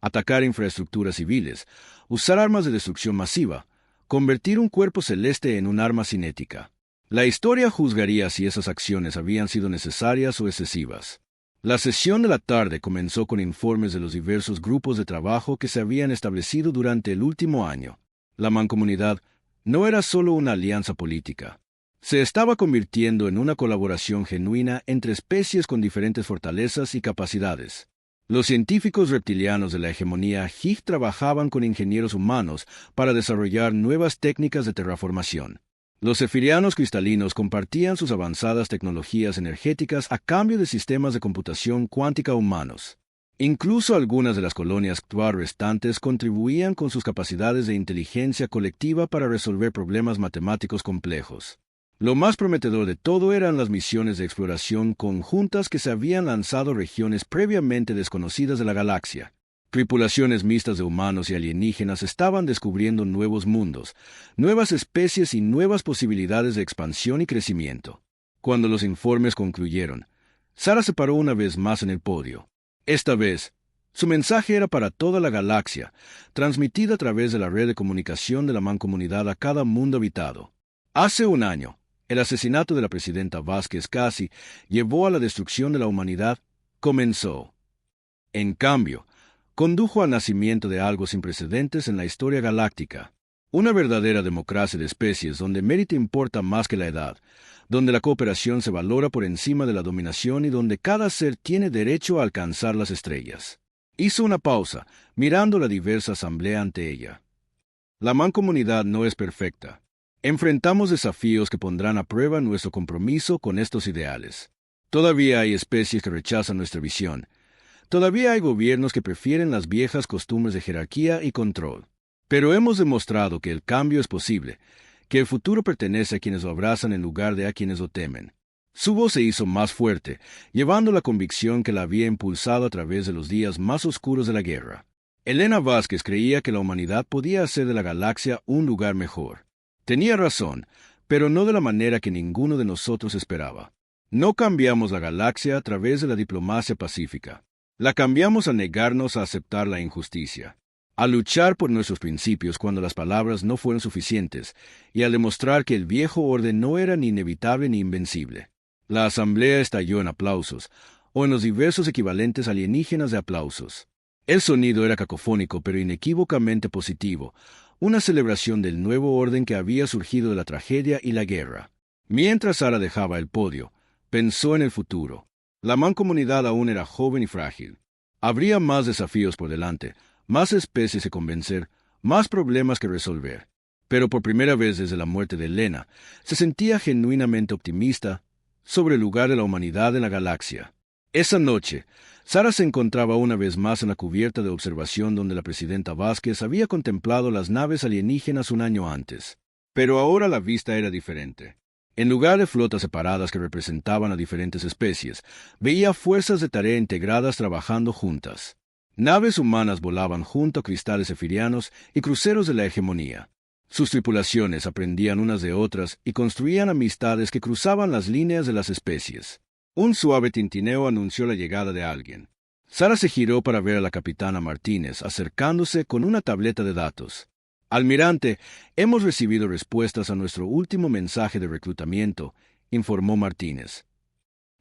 A: atacar infraestructuras civiles, usar armas de destrucción masiva, convertir un cuerpo celeste en un arma cinética. La historia juzgaría si esas acciones habían sido necesarias o excesivas. La sesión de la tarde comenzó con informes de los diversos grupos de trabajo que se habían establecido durante el último año. La mancomunidad no era solo una alianza política. Se estaba convirtiendo en una colaboración genuina entre especies con diferentes fortalezas y capacidades. Los científicos reptilianos de la hegemonía Higg trabajaban con ingenieros humanos para desarrollar nuevas técnicas de terraformación. Los zefirianos cristalinos compartían sus avanzadas tecnologías energéticas a cambio de sistemas de computación cuántica humanos. Incluso algunas de las colonias actual restantes contribuían con sus capacidades de inteligencia colectiva para resolver problemas matemáticos complejos. Lo más prometedor de todo eran las misiones de exploración conjuntas que se habían lanzado a regiones previamente desconocidas de la galaxia. Tripulaciones mixtas de humanos y alienígenas estaban descubriendo nuevos mundos, nuevas especies y nuevas posibilidades de expansión y crecimiento. Cuando los informes concluyeron, Sara se paró una vez más en el podio. Esta vez, su mensaje era para toda la galaxia, transmitida a través de la red de comunicación de la mancomunidad a cada mundo habitado. Hace un año, el asesinato de la presidenta Vázquez casi llevó a la destrucción de la humanidad. Comenzó. En cambio, condujo al nacimiento de algo sin precedentes en la historia galáctica. Una verdadera democracia de especies donde mérito importa más que la edad, donde la cooperación se valora por encima de la dominación y donde cada ser tiene derecho a alcanzar las estrellas. Hizo una pausa, mirando la diversa asamblea ante ella. La mancomunidad no es perfecta. Enfrentamos desafíos que pondrán a prueba nuestro compromiso con estos ideales. Todavía hay especies que rechazan nuestra visión. Todavía hay gobiernos que prefieren las viejas costumbres de jerarquía y control. Pero hemos demostrado que el cambio es posible, que el futuro pertenece a quienes lo abrazan en lugar de a quienes lo temen. Su voz se hizo más fuerte, llevando la convicción que la había impulsado a través de los días más oscuros de la guerra. Elena Vázquez creía que la humanidad podía hacer de la galaxia un lugar mejor. Tenía razón, pero no de la manera que ninguno de nosotros esperaba. No cambiamos la galaxia a través de la diplomacia pacífica. La cambiamos a negarnos a aceptar la injusticia. Al luchar por nuestros principios cuando las palabras no fueron suficientes, y al demostrar que el viejo orden no era ni inevitable ni invencible. La asamblea estalló en aplausos, o en los diversos equivalentes alienígenas de aplausos. El sonido era cacofónico pero inequívocamente positivo, una celebración del nuevo orden que había surgido de la tragedia y la guerra. Mientras Sara dejaba el podio, pensó en el futuro. La mancomunidad aún era joven y frágil. Habría más desafíos por delante, más especies que convencer, más problemas que resolver. Pero por primera vez desde la muerte de Elena, se sentía genuinamente optimista sobre el lugar de la humanidad en la galaxia. Esa noche, Sara se encontraba una vez más en la cubierta de observación donde la presidenta Vázquez había contemplado las naves alienígenas un año antes. Pero ahora la vista era diferente. En lugar de flotas separadas que representaban a diferentes especies, veía fuerzas de tarea integradas trabajando juntas. Naves humanas volaban junto a cristales efirianos y cruceros de la hegemonía. Sus tripulaciones aprendían unas de otras y construían amistades que cruzaban las líneas de las especies. Un suave tintineo anunció la llegada de alguien. Sara se giró para ver a la capitana Martínez acercándose con una tableta de datos. «Almirante, hemos recibido respuestas a nuestro último mensaje de reclutamiento», informó Martínez.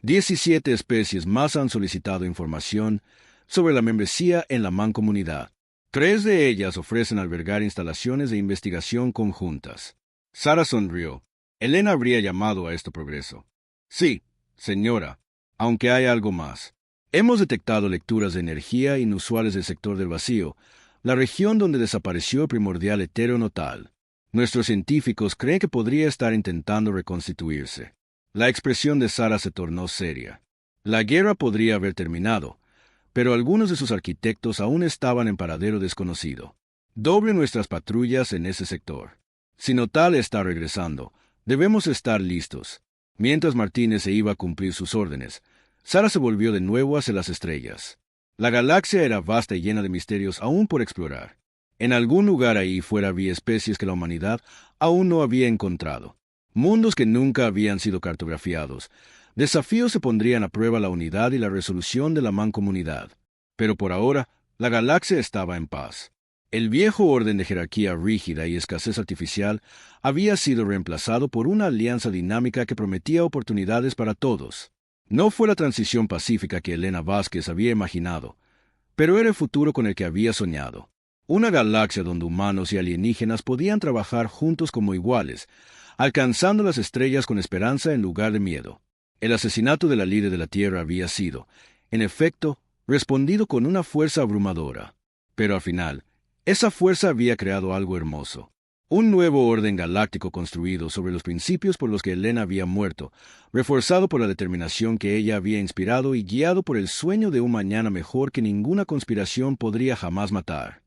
A: 17 especies más han solicitado información sobre la membresía en la mancomunidad. 3 de ellas ofrecen albergar instalaciones de investigación conjuntas. Sara sonrió. Elena habría llamado a esto progreso. Sí, señora, aunque hay algo más. Hemos detectado lecturas de energía inusuales del sector del vacío, la región donde desapareció el primordial etéreo notal. Nuestros científicos creen que podría estar intentando reconstituirse. La expresión de Sara se tornó seria. La guerra podría haber terminado, pero algunos de sus arquitectos aún estaban en paradero desconocido. Doble nuestras patrullas en ese sector. Si Notal está regresando, debemos estar listos. Mientras Martínez se iba a cumplir sus órdenes, Sara se volvió de nuevo hacia las estrellas. La galaxia era vasta y llena de misterios aún por explorar. En algún lugar ahí fuera había especies que la humanidad aún no había encontrado. Mundos que nunca habían sido cartografiados. Desafíos que pondrían a prueba la unidad y la resolución de la mancomunidad. Pero por ahora, la galaxia estaba en paz. El viejo orden de jerarquía rígida y escasez artificial había sido reemplazado por una alianza dinámica que prometía oportunidades para todos. No fue la transición pacífica que Elena Vázquez había imaginado, pero era el futuro con el que había soñado. Una galaxia donde humanos y alienígenas podían trabajar juntos como iguales, alcanzando las estrellas con esperanza en lugar de miedo. El asesinato de la líder de la Tierra había sido, en efecto, respondido con una fuerza abrumadora. Pero al final, esa fuerza había creado algo hermoso. Un nuevo orden galáctico construido sobre los principios por los que Elena había muerto, reforzado por la determinación que ella había inspirado y guiado por el sueño de un mañana mejor que ninguna conspiración podría jamás matar.